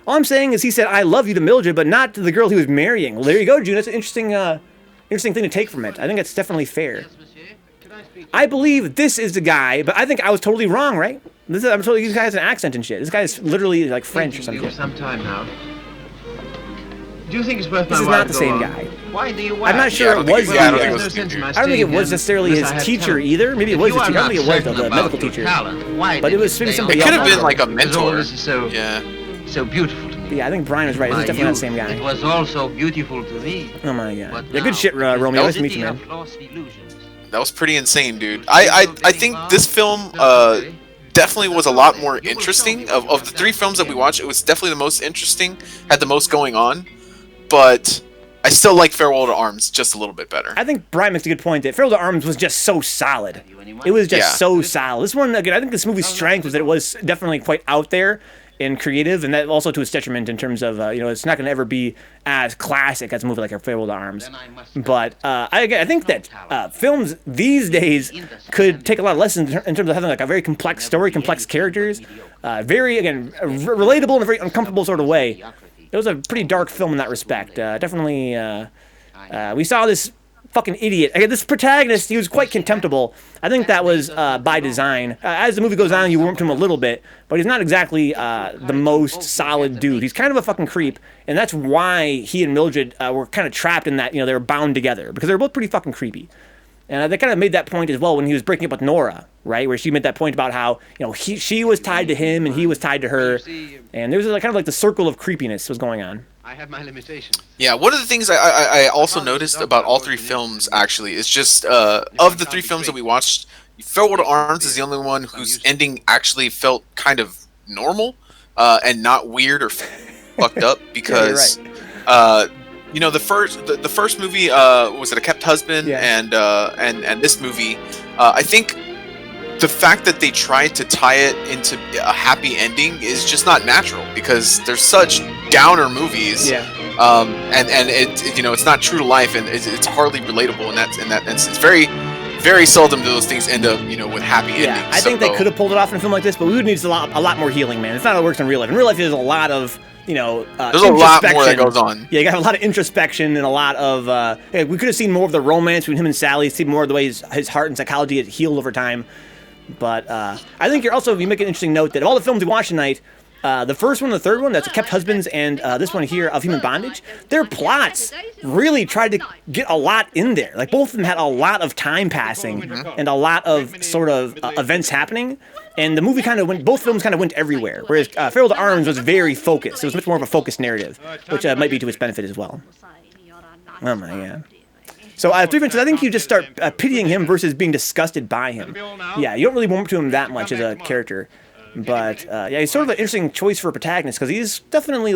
All I'm saying is he said, I love you to Mildred, but not to the girl he was marrying. Well, there you go, June. That's an interesting thing to take from it. I think that's definitely fair. I believe this is the guy, but I think I was totally wrong, right? I'm totally, this guy has an accent and shit. This guy is literally like French or something. Some time now. Do you think it's worth this my is while not the to same go on? guy. Why do you I'm not sure it was. I don't think it was necessarily his teacher either. Maybe it was his teacher. I don't think it was the medical teacher. But it was maybe somebody else. It could have been like a mentor. This is so beautiful to me. Yeah, I think Brian was right. This is definitely not the same guy. It was also beautiful to me. Oh my god. Yeah, good shit, Romeo. Nice to meet you, man. That was pretty insane, dude. I think this film definitely was a lot more interesting. Of the three films that we watched, it was definitely the most interesting, had the most going on. But I still like Farewell to Arms just a little bit better. I think Brian makes a good point that Farewell to Arms was just so solid. It was just so solid. This one, again, I think this movie's strength was that it was definitely quite out there and creative, and that also to its detriment in terms of, it's not going to ever be as classic as a movie like Farewell to Arms. But I think that films these days could take a lot of lessons in terms of having like a very complex story, complex characters, very, again, relatable in a very uncomfortable sort of way. It was a pretty dark film in that respect. Definitely, we saw this fucking idiot. Again, this protagonist, he was quite contemptible. I think that was by design. As the movie goes on, you warm to him a little bit, but he's not exactly the most solid dude. He's kind of a fucking creep, and that's why he and Mildred were kind of trapped in that, they were bound together, because they were both pretty fucking creepy. And they kind of made that point as well when he was breaking up with Nora, right? Where she made that point about how, she was tied to him and he was tied to her. And there was kind of like the circle of creepiness was going on. I have my limitations. Yeah, one of the things I also noticed about all three films, actually, is just, of the three films that we watched, Farewell to Arms is the only one whose ending actually felt kind of normal, and not weird or fucked up, because, the first movie, was it A Kept Husband, and this movie, I think the fact that they tried to tie it into a happy ending is just not natural, because they're such downer movies, and it's not true to life, and it's hardly relatable, and it's very, very seldom do those things end up, with happy endings. I think they could have pulled it off in a film like this, but we would need a lot more healing, man. It's not how it works in real life. In real life, there's a lot of there's a lot more that goes on. Yeah, you got a lot of introspection and a lot of we could have seen more of the romance between him and Sally, see more of the way his heart and psychology had healed over time. But I think you make an interesting note that of all the films we watched tonight, the first one and the third one, that's Kept Husbands, and this one here of Human Bondage, their plots really tried to get a lot in there. Like, both of them had a lot of time passing and a lot of sort of events happening. And the movie both films kind of went everywhere. Whereas Farewell to Arms was very focused. It was much more of a focused narrative, which might be to its benefit as well. Oh my god. So, three differences. I think you just start pitying him versus being disgusted by him. Yeah, you don't really warm to him that much as a character. But, he's sort of an interesting choice for a protagonist, because he's definitely,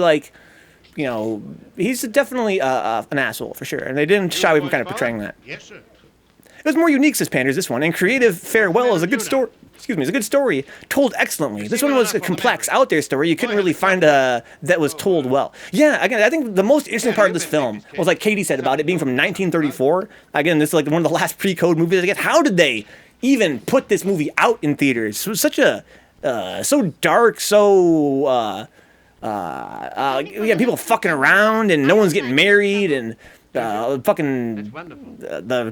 he's definitely an asshole, for sure. And they didn't shy away from kind of portraying that. Yes, sir. It was more unique suspenders, this one, and creative Farewell is a good story. It's a good story, told excellently. This one was a complex, out there story. You couldn't really find that was told well. Yeah, again, I think the most interesting part of this film was, like Katie said, about it being from 1934. Again, this is like one of the last pre-code movies. I guess, how did they even put this movie out in theaters? It was such a, so dark, so, people fucking around, and no one's getting married, and the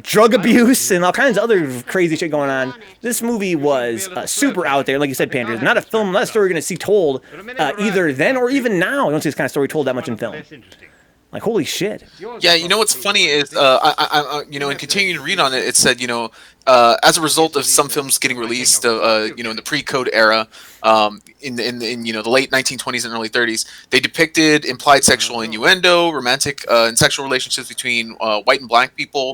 drug abuse and all kinds of other crazy shit going on. This movie was super out there, like you said, Panders. Not a story you're going to see told either then or even now. I don't see this kind of story told that much in film. Like, holy shit. Yeah, what's funny is, in continuing to read on it, it said, as a result of some films getting released, in the pre-code era, in the late 1920s and early 30s, they depicted implied sexual innuendo, romantic and sexual relationships between white and black people,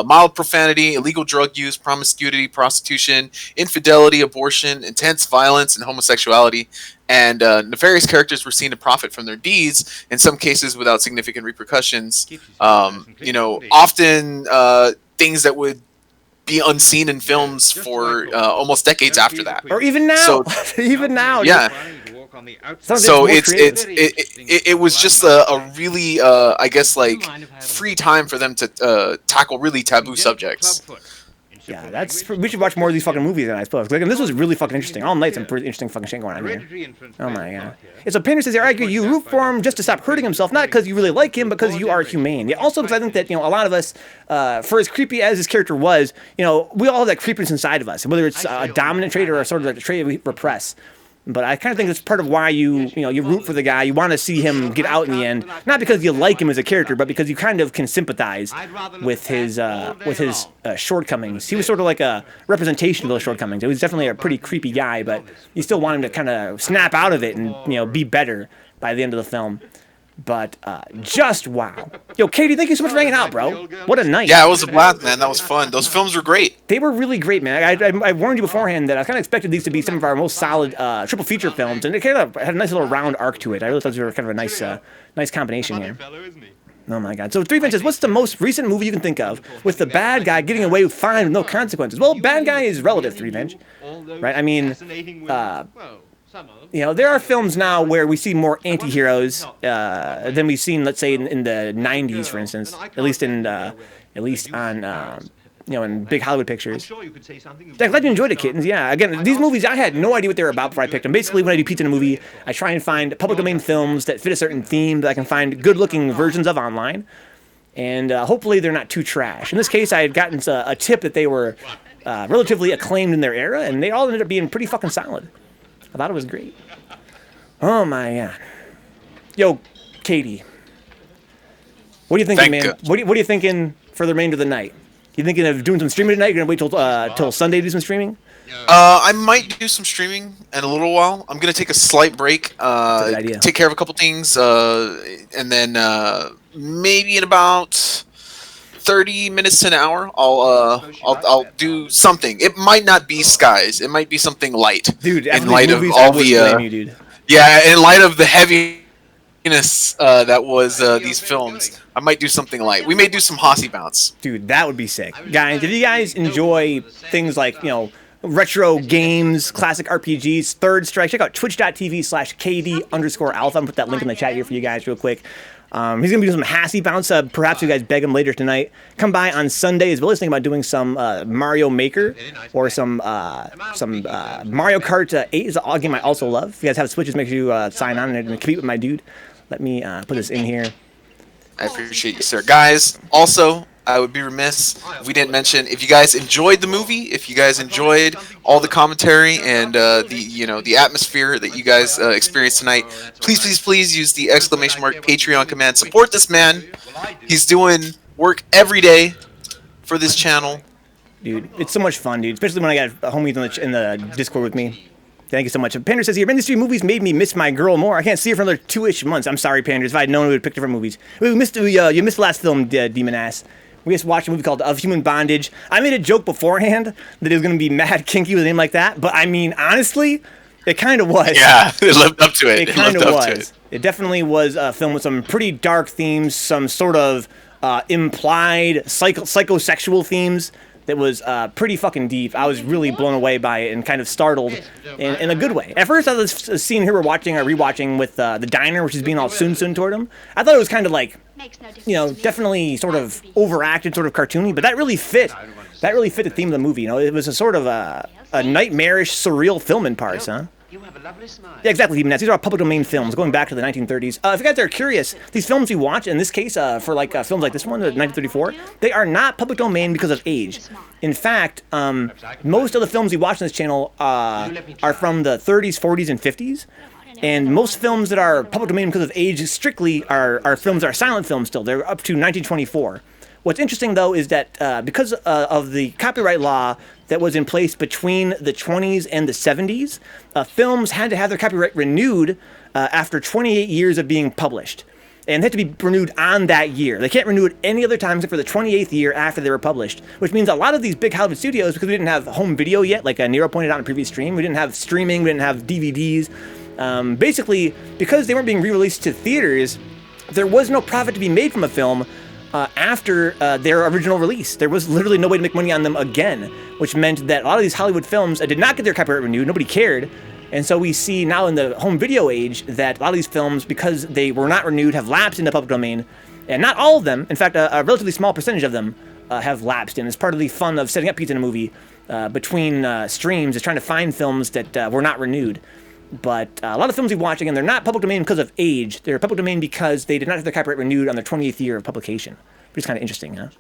mild profanity, illegal drug use, promiscuity, prostitution, infidelity, abortion, intense violence, and homosexuality. And nefarious characters were seen to profit from their deeds, in some cases without significant repercussions. Often things that would be unseen in films for almost decades after that, or even now. Even now, yeah. So it was just a really free time for them to tackle really taboo subjects. Yeah, we should watch more of these fucking movies then, I suppose. Like, this was really fucking interesting. All night, some pretty interesting fucking shit going on here. Oh my god. It's a Painter says here, I argue you root for him just to stop hurting himself, not because you really like him, because you are humane. Yeah, also because I think that, a lot of us, for as creepy as his character was, we all have that creepiness inside of us, whether it's a dominant trait or a sort of a trait we repress. But I kind of think that's part of why you root for the guy. You want to see him get out in the end, not because you like him as a character, but because you kind of can sympathize with his shortcomings. He was sort of like a representation of those shortcomings. He was definitely a pretty creepy guy, but you still want him to kind of snap out of it and be better by the end of the film. But just wow. Yo, Katie, thank you so much for hanging out, bro. What a night. Yeah, it was a blast, man. That was fun. Those films were great. They were really great, man. I warned you beforehand that I kind of expected these to be some of our most solid triple feature films, and it kind of had a nice little round arc to it. I really thought they were kind of a nice combination here. Oh my God. So 3 says, what's the most recent movie you can think of with the bad guy getting away fine with no consequences? Well, bad guy is relative, 3 right? I mean, there are films now where we see more anti-heroes than we've seen, let's say, in the 90s, for instance, at least on in big Hollywood pictures. I'm glad you enjoyed it, kittens. Yeah, again, these movies, I had no idea what they were about before I picked them. Basically, when I do pizza in a movie, I try and find public domain films that fit a certain theme that I can find good-looking versions of online, and hopefully they're not too trash. In this case, I had gotten a tip that they were relatively acclaimed in their era, and they all ended up being pretty fucking solid. I thought it was great. Oh my God. Yo, Katie. What are you thinking, man? What are you thinking for the remainder of the night? You thinking of doing some streaming tonight? You're gonna wait till Sunday to do some streaming? I might do some streaming in a little while. I'm gonna take a slight break. That's a good idea. Take care of a couple things, and then maybe in about 30 minutes to an hour, I'll do something. It might not be Skies. It might be something light. Dude, in light of all the yeah, in light of the heaviness that was these films. I might do something light. We may do some Hossy Bounce. Dude, that would be sick. Guys, if you guys enjoy things like, retro games, classic RPGs, Third Strike, check out twitch.tv/KD_alpha. I'm going to put that link in the chat here for you guys real quick. He's going to be doing some Hossy Bounce. Perhaps you guys beg him later tonight. Come by on Sunday as well as thinking about doing some Mario Maker or some Mario Kart 8 is a game I also love. If you guys have Switches, make sure you sign on and compete with my dude. Let me put this in here. I appreciate you, sir. Guys, also, I would be remiss if we didn't mention, if you guys enjoyed the movie, if you guys enjoyed all the commentary and the atmosphere that you guys experienced tonight, please use the !Patreon command. Support this man. He's doing work every day for this channel. Dude, it's so much fun, dude. Especially when I got homies in the Discord with me. Thank you so much. Pander says here, industry movies made me miss my girl more. I can't see her for another 2-ish months. I'm sorry, Panders. If I had known, we would have picked different movies. You missed the last film, Demon Ass. We just watched a movie called Of Human Bondage. I made a joke beforehand that it was going to be mad kinky with a name like that, but I mean, honestly, it kind of was. Yeah, it lived up to it. It kind of was. It definitely was a film with some pretty dark themes, some sort of implied psychosexual themes. That was pretty fucking deep. I was really blown away by it and kind of startled in a good way. At first, I was seeing here we're rewatching with the diner, which is being all soon toward him. I thought it was kind of like, definitely sort of overacted, sort of cartoony, but that really fit. That really fit the theme of the movie. It was a sort of a nightmarish, surreal film in parts, huh? You have a lovely smile. Yeah, exactly. These are public domain films going back to the 1930s. If you guys are curious, these films we watch, in this case, for films like this one, 1934, they are not public domain because of age. In fact, most of the films we watch on this channel are from the 30s, 40s, and 50s. And most films that are public domain because of age strictly are films that are silent films still. They're up to 1924. What's interesting, though, is that because of the copyright law that was in place between the 20s and the 70s, films had to have their copyright renewed after 28 years of being published. And they had to be renewed on that year. They can't renew it any other time except for the 28th year after they were published, which means a lot of these big Hollywood studios, because we didn't have home video yet, like Nero pointed out in a previous stream, we didn't have streaming, we didn't have DVDs. Basically, because they weren't being re-released to theaters, there was no profit to be made from a film after their original release. There was literally no way to make money on them again, which meant that a lot of these Hollywood films did not get their copyright renewed. Nobody cared. And so we see now in the home video age that a lot of these films, because they were not renewed, have lapsed into public domain. And not all of them, in fact, a relatively small percentage of them have lapsed in. It's part of the fun of setting up Pizza in a Movie between streams is trying to find films that were not renewed. But a lot of films we watch, again, they're not public domain because of age. They're public domain because they did not have their copyright renewed on their 28th year of publication. Which is kind of interesting, huh?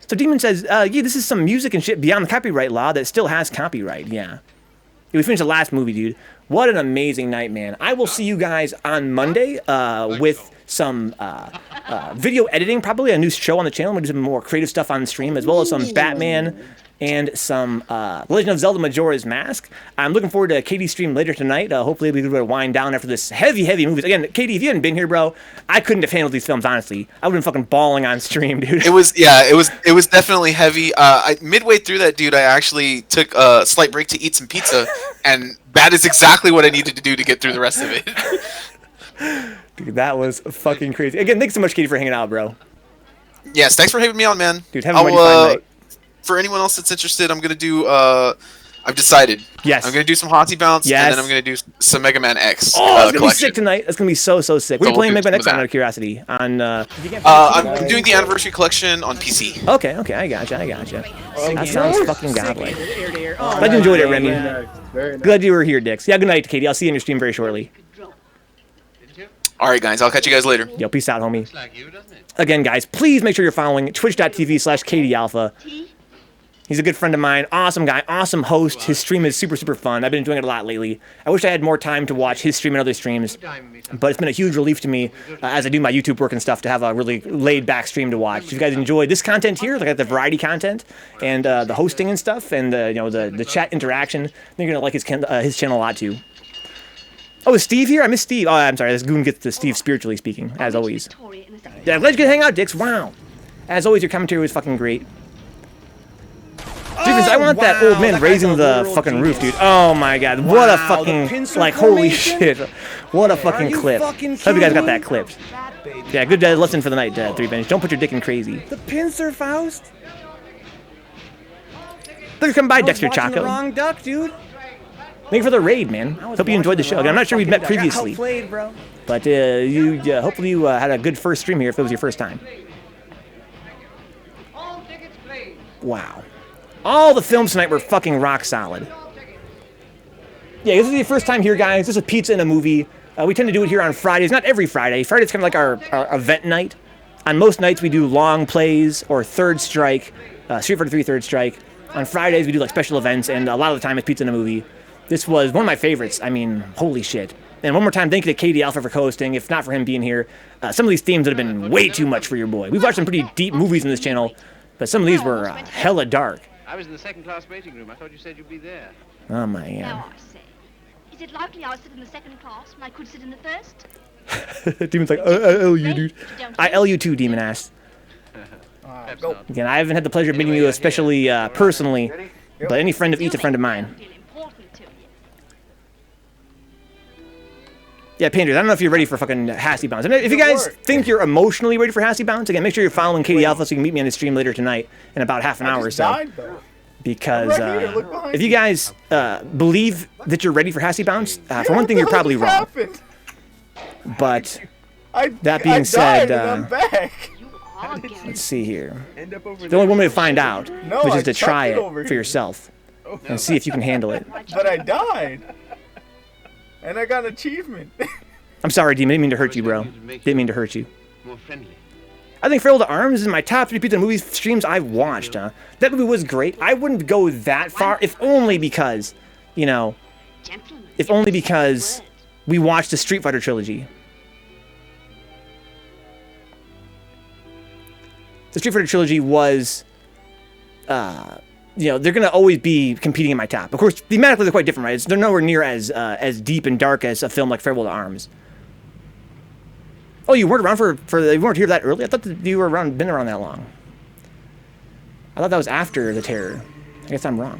So Demon says, yeah, this is some music and shit beyond the copyright law that still has copyright, yeah. We finished the last movie, dude. What an amazing night, man. I will see you guys on Monday with some video editing, probably a new show on the channel. We'll do some more creative stuff on the stream, as well as some Batman and some Legend of Zelda Majora's Mask. I'm looking forward to Katie's stream later tonight. Hopefully we'll be able to wind down after this heavy movies. Again, Katie, if you hadn't been here, bro, I couldn't have handled these films, honestly. I would have been fucking bawling on stream, dude. It was definitely heavy. Midway through that, dude, I actually took a slight break to eat some pizza, and that is exactly what I needed to do to get through the rest of it. Dude, that was fucking crazy. Again, thanks so much, Katie, for hanging out, bro. Yes, thanks for having me on, man. Dude, have a mighty fine night. For anyone else that's interested, I'm gonna do. I've decided. Yes. I'm gonna do some Hotsy Bounce, Yes. and then I'm gonna do some Mega Man X. Oh, it's gonna be collection. sick tonight. It's gonna be so sick. What are you playing Mega Man X on, out of curiosity? On I'm doing the anniversary collection on PC. Okay, I gotcha. That sounds fucking godlike. Glad you enjoyed it, Remy. Glad you were here, Dix. Yeah, good night, Katie. I'll see you in your stream very shortly. All right, guys. I'll catch you guys later. Yo, peace out, homie. Again, guys, please make sure you're following twitch.tv/KatieAlpha. He's a good friend of mine, awesome guy, awesome host. His stream is super fun. I've been enjoying it a lot lately. I wish I had more time to watch his stream and other streams, but it's been a huge relief to me as I do my YouTube work and stuff to have a really laid-back stream to watch. If you guys enjoy this content here, like the variety content and the hosting and stuff, and the chat interaction, then you're gonna like his channel a lot too. Oh, is Steve here? I miss Steve. Oh, I'm sorry. This goon gets to Steve spiritually speaking, as always. Yeah, glad you could hang out, Dix. Wow. As always, your commentary was fucking great. I want that old man raising the fucking roof, dude. Oh my god, what a fucking, like, holy shit. What a fucking clip. Hope you guys got that clipped. Yeah, good lesson for the night, 3-bench. Don't put your dick in crazy. The pincer, Faust? Thanks for coming by, Dexter Chaco. The wrong duck, dude. Thank you for the raid, man. Hope you enjoyed the show. I'm not sure we've met previously. Outplayed, bro. But hopefully you had a good first stream here if it was your first time. Wow. All the films tonight were fucking rock solid. Yeah, this is your first time here, guys. This is pizza and a movie. We tend to do it here on Fridays. Not every Friday. Friday's kind of like our event night. On most nights, we do long plays or Third Strike, Street Fighter 3 Third Strike. On Fridays, we do like special events, and a lot of the time it's pizza and a movie. This was one of my favorites. I mean, holy shit. And one more time, thank you to Katie Alpha for co-hosting. If not for him being here, some of these themes would have been way too much for your boy. We've watched some pretty deep movies in this channel, but some of these were hella dark. I was in the second-class waiting room. I thought you said you'd be there. Oh my god. Now I say, is it likely I'll sit in the second class when I could sit in the first? Demon's like, I L you, dude. I L you too, Demon ass. Again, I haven't had the pleasure of meeting you especially personally, but any friend of each a friend of mine. Yeah, Panders, I don't know if you're ready for fucking Hasty Bounce. I mean, if you guys think you're emotionally ready for Hasty Bounce, again, make sure you're following Katie Alpha so you can meet me on the stream later tonight in about half an hour or so. Because if you guys believe that you're ready for Hasty Bounce, for one thing, you're probably wrong. But that being said, let's see here. The only one way to find out, which is to try it for yourself and see if you can handle it. But I died. And I got an achievement. I'm sorry, Demon. I didn't mean to hurt you, bro. Didn't mean to hurt you. More friendly. I think Farewell to Arms is in my top 3 pizza movie streams I've watched, huh? That movie was great. I wouldn't go that far, if only because, we watched the Street Fighter trilogy. The Street Fighter trilogy was, they're going to always be competing in my top. Of course, thematically they're quite different, right? They're nowhere near as deep and dark as a film like Farewell to Arms. Oh, you weren't around you weren't here that early? I thought that you were been around that long. I thought that was after The Terror. I guess I'm wrong.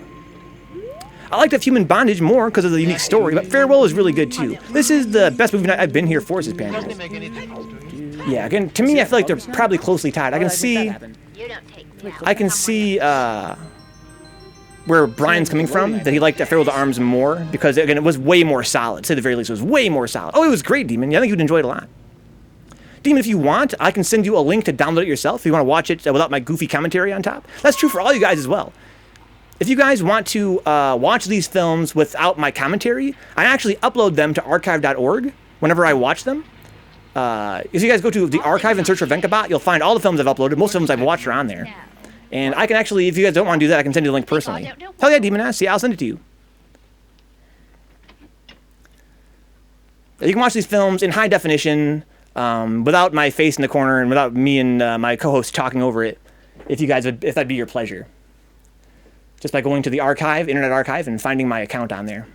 I liked Human Bondage more because of the unique story, but Farewell is really good too. This is the best movie night I've been here for, says Panders. Yeah, again, to me, I feel like they're probably closely tied. I can see where Brian's coming from, that he liked Farewell to Arms more, because, again, it was way more solid. To say the very least, it was way more solid. Oh, it was great, Demon. Yeah, I think you'd enjoy it a lot. Demon, if you want, I can send you a link to download it yourself if you want to watch it without my goofy commentary on top. That's true for all you guys as well. If you guys want to watch these films without my commentary, I actually upload them to archive.org whenever I watch them. If you guys go to the archive and search for Vencabot, you'll find all the films I've uploaded. Most of them I've watched are on there. And I can actually, if you guys don't want to do that, I can send you the link personally. Hell yeah, Demon Ass. Yeah, I'll send it to you. You can watch these films in high definition, without my face in the corner and without me and my co-host talking over it, if that'd be your pleasure. Just by going to the archive, Internet Archive, and finding my account on there.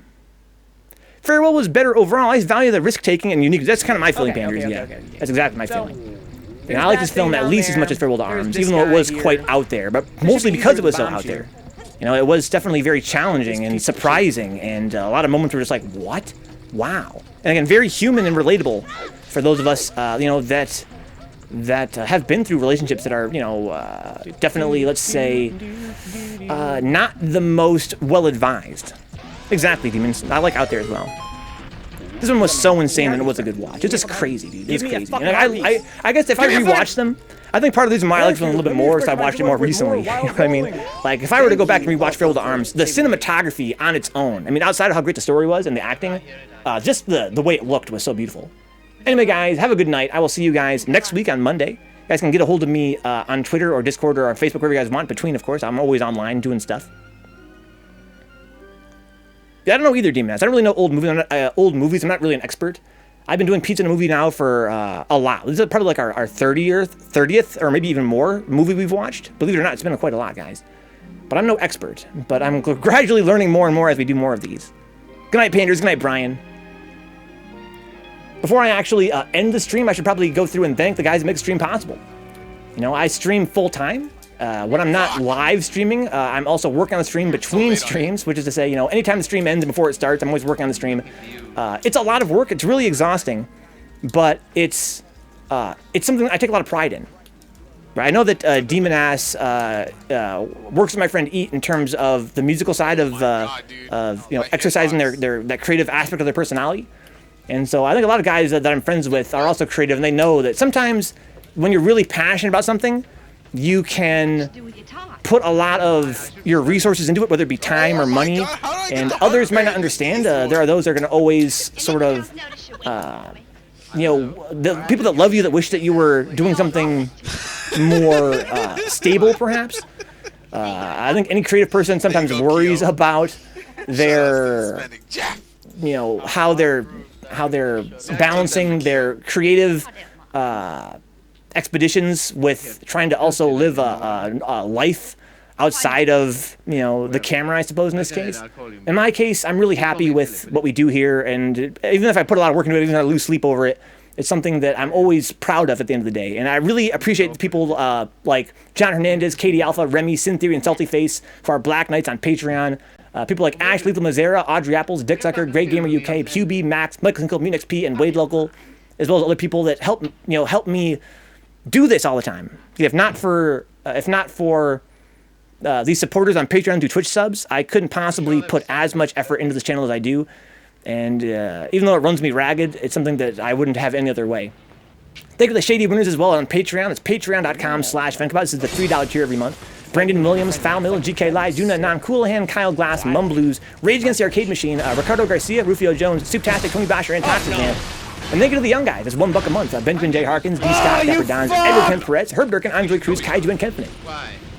Farewell was better overall. I value the risk-taking and unique. That's kind of my feeling, Panders, yeah. That's exactly my feeling. And I like this film at least as much as Farewell to Arms, even though it was quite out there, but mostly because it was so out there. It was definitely very challenging and surprising, and a lot of moments were just like, what? wow. And again, very human and relatable for those of us, that have been through relationships that are, definitely, let's say, not the most well-advised. Exactly, Demons. I like Out There as well. This one was so insane that it was a good watch. It's just crazy, dude. It's crazy. And I guess if I rewatch them, I think part of the reason why I like them a little bit more is I watched it more recently. You know what I mean? Like, if I were to go back and rewatch Farewell to Arms, the cinematography on its own, I mean, outside of how great the story was and the acting, just the way it looked was so beautiful. Anyway, guys, have a good night. I will see you guys next week on Monday. You guys can get a hold of me on Twitter or Discord or on Facebook, wherever you guys want. Between, of course, I'm always online doing stuff. I don't know either, Demons. I don't really know old movies. I'm not really an expert. I've been doing Pizza in a Movie now for a lot. This is probably like our 30th, or maybe even more movie we've watched. Believe it or not, it's been quite a lot, guys. But I'm no expert. But I'm gradually learning more and more as we do more of these. Good night, Panders. Good night, Brian. Before I actually end the stream, I should probably go through and thank the guys that make the stream possible. I stream full-time. When I'm not live streaming, I'm also working on the stream between streams, which is to say, anytime the stream ends and before it starts, I'm always working on the stream. It's a lot of work. It's really exhausting, but it's something I take a lot of pride in. Right? I know that Demon Ass works with my friend Eat in terms of the musical side of exercising that creative aspect of their personality. And so I think a lot of guys that I'm friends with are also creative, and they know that sometimes when you're really passionate about something, you can put a lot of your resources into it, whether it be time or money, and others might not understand. There are those that are going to always sort of, the people that love you that wish that you were doing something more stable, perhaps. I think any creative person sometimes worries about their, how they're balancing their creative expeditions with trying to also live a life outside of the camera, I suppose, in this case. In my case, I'm really happy with what we do here, and even if I put a lot of work into it, even if I lose sleep over it, it's something that I'm always proud of at the end of the day. And I really appreciate the people like John Hernandez, Katie Alpha, Remy, Sin Theory, and Salty Face for our Black Knights on Patreon. People like Ash, Lethal Mazera, Audrey Apples, Dick Sucker, Great Gamer UK, QB, Max, Michael Hinkle, Mutant XP, and Wade Local, as well as other people that help me do this all the time. If not for these supporters on Patreon through Twitch subs, I couldn't possibly put as much effort into this channel as I do. And even though it runs me ragged, it's something that I wouldn't have any other way. Thank you to the Shady Winners as well on Patreon. It's patreon.com/Vencabot. This is the $3 tier every month. Brandon Williams, Foul Mill, GK Lies, Duna, Non, Coolahan, Kyle Glass, Mum Blues, Rage Against the Arcade Machine, Ricardo Garcia, Rufio Jones, Souptastic, Tony Basher, and Toxic Man. And thank you to the young guys. It's $1 a month. Benjamin J. Harkins, D. Scott, Dapper Dons, Edward Kemp Perez, Herb Durkin, Andre Cruz, Kaiju, and Kenfinite.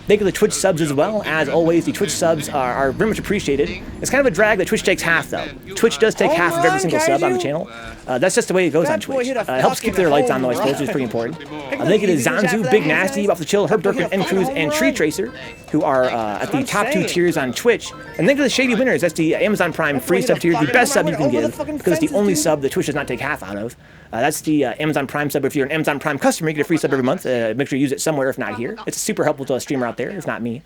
Thank you to the Twitch subs as well. As always, the Twitch subs are very much appreciated. It's kind of a drag that Twitch takes half, though. Twitch does take half of every single sub on the channel. That's just the way it goes on Twitch. It helps keep their lights on, though, I suppose, which is pretty important. Thank you to Zanzu, Big Nasty, Off the Chill, Herb Durkin, N Cruz, and Tree Tracer, who are at the top 2 tiers on Twitch. And thank you to the Shady Winners. That's the Amazon Prime free sub tier, the best sub you can give, because it's the only sub that Twitch does not take half out of. That's the Amazon Prime sub. If you're an Amazon Prime customer, you get a free sub every month. Make sure you use it somewhere, if not here. It's super helpful to a streamer out there, if not me.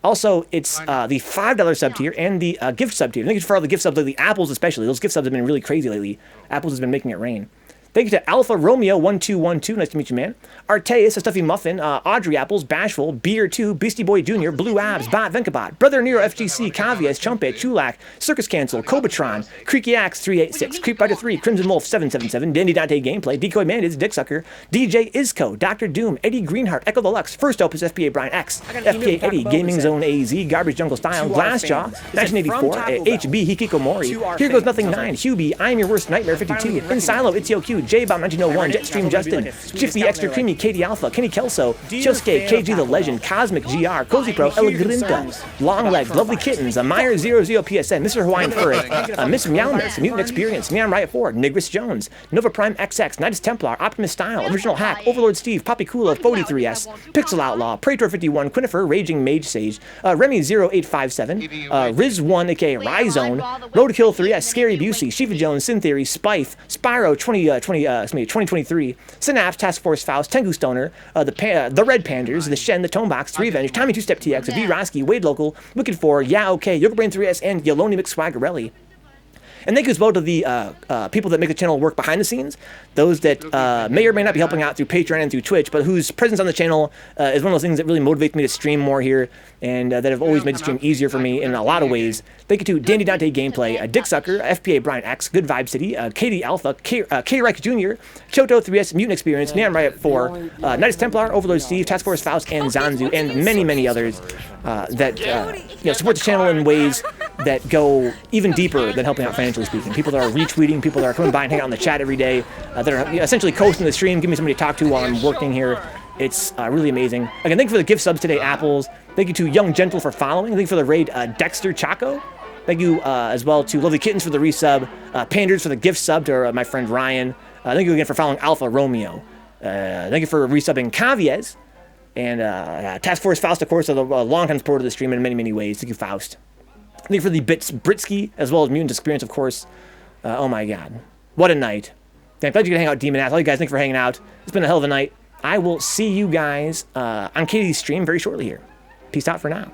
Also, it's the $5 sub tier and the gift sub tier. Thank you for all the gift subs lately, Apples especially. Those gift subs have been really crazy lately. Apples has been making it rain. Thank you to Alpha Romeo 1212. Nice to meet you, man. Arteus, a Stuffy Muffin, Audrey Apples, Bashful, Beer 2, Beastie Boy Jr., Blue Abs, Bot, Vencabot, Brother Nero FGC, Cavias, Chumpet, Chulak, Circus Cancel, Kobatron, Creaky Axe 386, Creepfighter 3, Crimson Wolf 777, Dandy Dante Gameplay, Decoy Mandids, Dick Sucker, DJ Isco, Dr. Doom, Eddie Greenheart, Echo Deluxe, First Opus FPA Brian X, FPA Eddie, Gaming Zone AZ, Garbage Jungle Style, Glassjaw, 1984, HB Hikikomori, Here Goes Nothing 9, Hubie, I'm Your Worst Nightmare 52, In Silo, It's Q, J-Bomb 1901, Jetstream Justin, Jiffy Extra Creamy, Katie Alpha, Kenny Kelso, Chosuke, KG the Legend, Cosmic GR, Cozy Pro, Elegrinta, Long Legs, Lovely Kittens, Meyer 00 PSN, Mr. Hawaiian Furry, Miss Meowmix, Mutant Experience, Meow Riot 4, Nigris Jones, Nova Prime XX, Nidus Templar, Optimus Style, Original Hack, Overlord Steve, Poppy Kula, 43S, Pixel Outlaw, Praetor 51, Quinifer, Raging Mage Sage, Remy 0857, Riz1, aka Ryzone, Roadkill 3S, Scary Busey, Shiva Jones, Sin Theory, Spife, Spyro 2023, Synapse, Task Force Faust, Tengu Stoner, the Red Panders, the Shen, the Tomebox, 3 Avenge, Tommy 2-Step TX, V Roski, Wade Local, Wicked 4, Yeah Okay, Yoga Brain 3S, and Yeloni McSwaggerelli. And thank you as well to the people that make the channel work behind the scenes, those that may or may not be helping out through Patreon and through Twitch, but whose presence on the channel is one of those things that really motivates me to stream more here, and that have always made the stream easier for me in a lot of ways. Thank you to Dandy Dante Gameplay, Dick Sucker, FPA Brian X, Good Vibe City, Katie Alpha, K Rex Jr., Choto 3S, Mutant Experience, Neon Riot 4, Knights Templar, Overlord Steve, Task Force Faust, and Zanzu, and many, many others that support the channel in ways that go even deeper than helping out financially speaking. People that are retweeting, people that are coming by and hanging out in the chat every day, that are essentially coasting the stream, giving me somebody to talk to while I'm working here. It's really amazing. Again, thank you for the gift subs today, Apples. Thank you to Young Gentle for following. Thank you for the raid, Dexter Chaco. Thank you as well to Lovely Kittens for the resub, Panders for the gift sub to my friend Ryan. Thank you again for following Alpha Romeo. Thank you for resubbing Caviez. And Task Force Faust, of course, a long-time supporter of the stream in many, many ways. Thank you, Faust. Thank you for the bits Britsky, as well as Mutant Experience, of course. Oh my god. What a night. I'm glad you could hang out, Demon Ass. All you guys, thank you for hanging out. It's been a hell of a night. I will see you guys on Katie's stream very shortly here. Peace out for now.